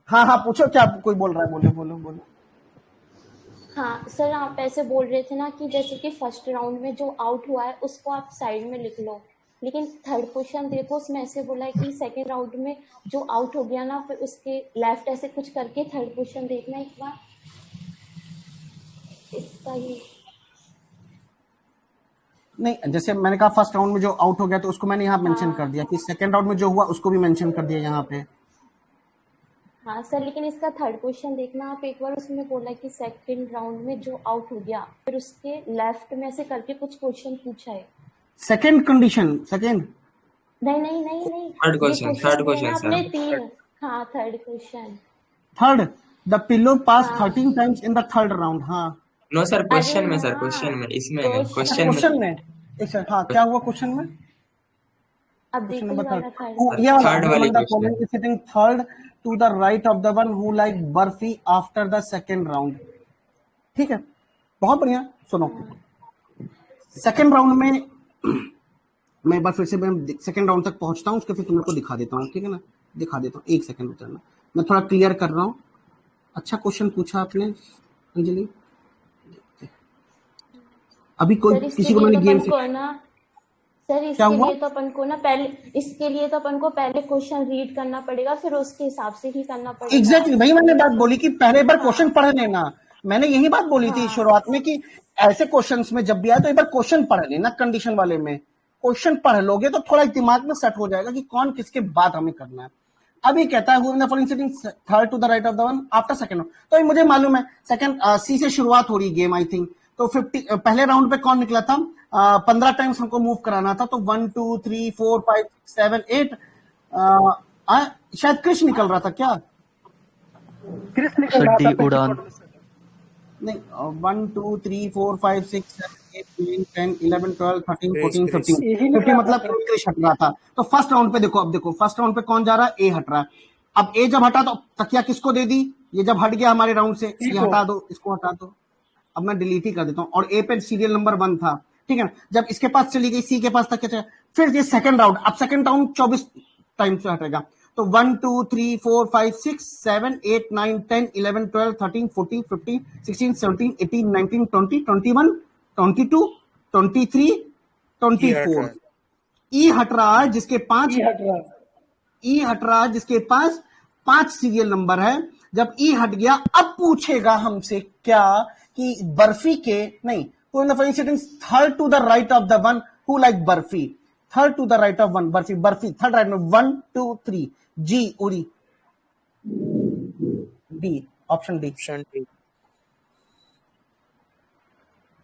हाँ पूछो, क्या कोई बोल रहा है? बोलो। हाँ सर, आप ऐसे बोल रहे थे ना कि जैसे कि फर्स्ट राउंड में जो आउट हुआ है उसको आप साइड में लिख लो, लेकिन थर्ड क्वेश्चन देखो उसमें ऐसे बोला है कि सेकंड राउंड में जो आउट हो गया ना, फिर उसके लेफ्ट ऐसे कुछ करके थर्ड क्वेश्चन देखना एक बार। इसका ही नहीं, जैसे मैंने कहा फर्स्ट राउंड में जो आउट हो गया तो उसको मैंने यहाँ मेंशन कर दिया, कि सेकंड राउंड में जो हुआ उसको भी मेंशन कर दिया यहाँ पे। हाँ सर, लेकिन इसका थर्ड क्वेश्चन देखना आप एक बार, उसमें बोला है कि सेकंड राउंड में जो आउट हो गया फिर उसके लेफ्ट में से करके कुछ क्वेश्चन पूछा है। सेकंड कंडीशन, सेकंड नहीं थर्ड क्वेश्चन आपने 3। हाँ third question. Third, the pillow pass 13 times in the third round. हाँ नो सर, क्वेश्चन में सर, क्वेश्चन में, इसमें नहीं, क्वेश्चन में। एक सेकंड, हाँ क्या हुआ क्वेश्चन में? अब देखो ये वाला थर्ड वाली question, sitting third to the right of the one who like barfi after the second round. ठीक है, बहुत बढ़िया। सुनो, सेकंड राउंड में मैं एक बार फिर से सेकंड राउंड तक पहुंचता हूं, उसके फिर तुम लोग को दिखा देता हूं, ठीक है ना? दिखा देता हूं, एक सेकंड उतरना, मैं थोड़ा क्लियर कर रहा हूं। अच्छा क्वेश्चन पूछा आपने अंजलि। अभी कोई किसी को मैंने गेम सर इसके लिए तो अपन को ना पहले क्वेश्चन रीड करना पड़ेगा, फिर उसके हिसाब से ही करना पड़ेगा। एग्जैक्टली वही मैंने बात बोली कि पहले बार क्वेश्चन पढ़ लेना। मैंने यही बात बोली थी शुरुआत में कि ऐसे क्वेश्चंस में जब भी आए तो एक बार क्वेश्चन पढ़ लेना। कंडीशन वाले में क्वेश्चन पढ़ लोगे तो थोड़ा दिमाग में सेट हो जाएगा कि कौन किसके बाद हमें करना है। अभी कहता है who in the following sitting third to the right of the one after second. तो मुझे मालूम है सेकंड सी से शुरुआत हो रही गेम, आई थिंक। तो 50 पहले राउंड पे कौन निकला था? 15 टाइम्स हमको मूव कराना था, तो 1 2 3 4 5 7 8 शायद क्रिश निकल रहा था क्या? क्रिश निकल रहा था उड़ान नहीं, 1 2 3 4 5 6 7 8 9 10 11 12 13 14 15 मतलब क्रिश हट रहा था। तो फर्स्ट राउंड पे देखो, अब देखो फर्स्ट राउंड पे कौन जा रहा है? ए हट रहा है। अब ए जब हटा तो तकिया किसको दे दी? ये जब हट गया हमारे राउंड से, ये हटा दो, इसको हटा दो। अब मैं डिलीट ही कर देता हूं। और ए पे सीरियल नंबर 1 था, ठीक है। जब इसके पास चली गई, सी के पास तक क्या, फिर ये सेकंड राउंड। अब सेकंड राउंड 24 टाइम से हटेगा। तो 1 2 3 4 5 6 7 8 9 10 11 12 13 14 15 16 17 18 19 20 21 22 23 24। ई हट रहा है जिसके 5 ई हट रहा है जिसके पास 5 सीरियल नंबर है। जब ई हट गया, अब पूछेगा हमसे क्या कि बर्फी के नहीं, third to the right of the one who like barfi, third to the right of one barfi, barfi third right में 1 2 3 जी उरी डी, ऑप्शन डी।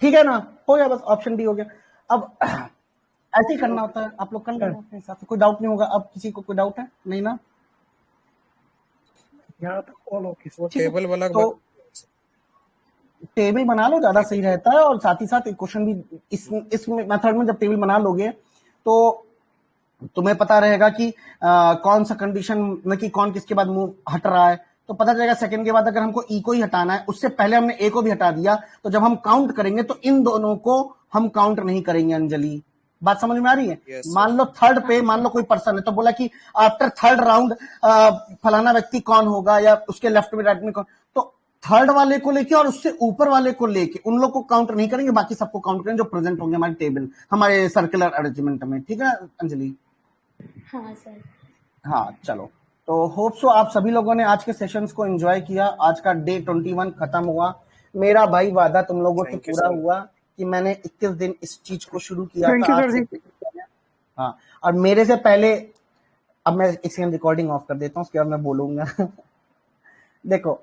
ठीक है ना? हो गया, बस ऑप्शन डी हो गया। अब ऐसे ही करना होता है, आप लोग कर लेना अपने हिसाब से, कोई डाउट नहीं होगा। अब किसी को कोई डाउट है? नहीं ना? टेबल वाला तो टेबल बना लो, ज्यादा सही रहता है। और साथ ही साथ एक क्वेश्चन भी इस मेथड में जब टेबल बना लोगे तो तुम्हें पता रहेगा कि कौन सा कंडीशन में कि कौन किसके बाद मुंह हट रहा है, तो पता चलेगा। सेकंड के बाद अगर हमको ई को ही हटाना है, उससे पहले हमने ए को भी हटा दिया, तो जब हम काउंट करेंगे तो इन दोनों को हम काउंट नहीं करेंगे अंजलि। बात समझ में आ रही है? Yes, sir. मान लो थर्ड पे, मान लो कोई पर्सन है तो बोला कि आफ्टर थर्ड राउंड फलाना व्यक्ति कौन होगा, या उसके लेफ्ट में राइट में कौन, तो थर्ड वाले को लेके और उससे ऊपर वाले को लेके उन लोग को काउंट नहीं करेंगे, बाकी सबको काउंट करेंगे जो प्रेजेंट होंगे हमारे टेबल, हमारे सर्कुलर अरेंजमेंट में। ठीक है अंजलि? हाँ सर। हाँ चलो, तो होप सो आप सभी लोगों ने आज के सेशंस को एंजॉय किया। आज का डे 21 खत्म हुआ। मेरा भाई वादा तुम लोगों से Thank you, पूरा sir. हुआ कि मैंने 21 दिन इस चीज को शुरू किया थैंक था यू आज सर से। जी। हाँ, और मेरे से पहले, अब मैं इसकी रिकॉर्डिंग ऑफ कर देता हूँ, उसके बाद मैं बोलूंगा। देखो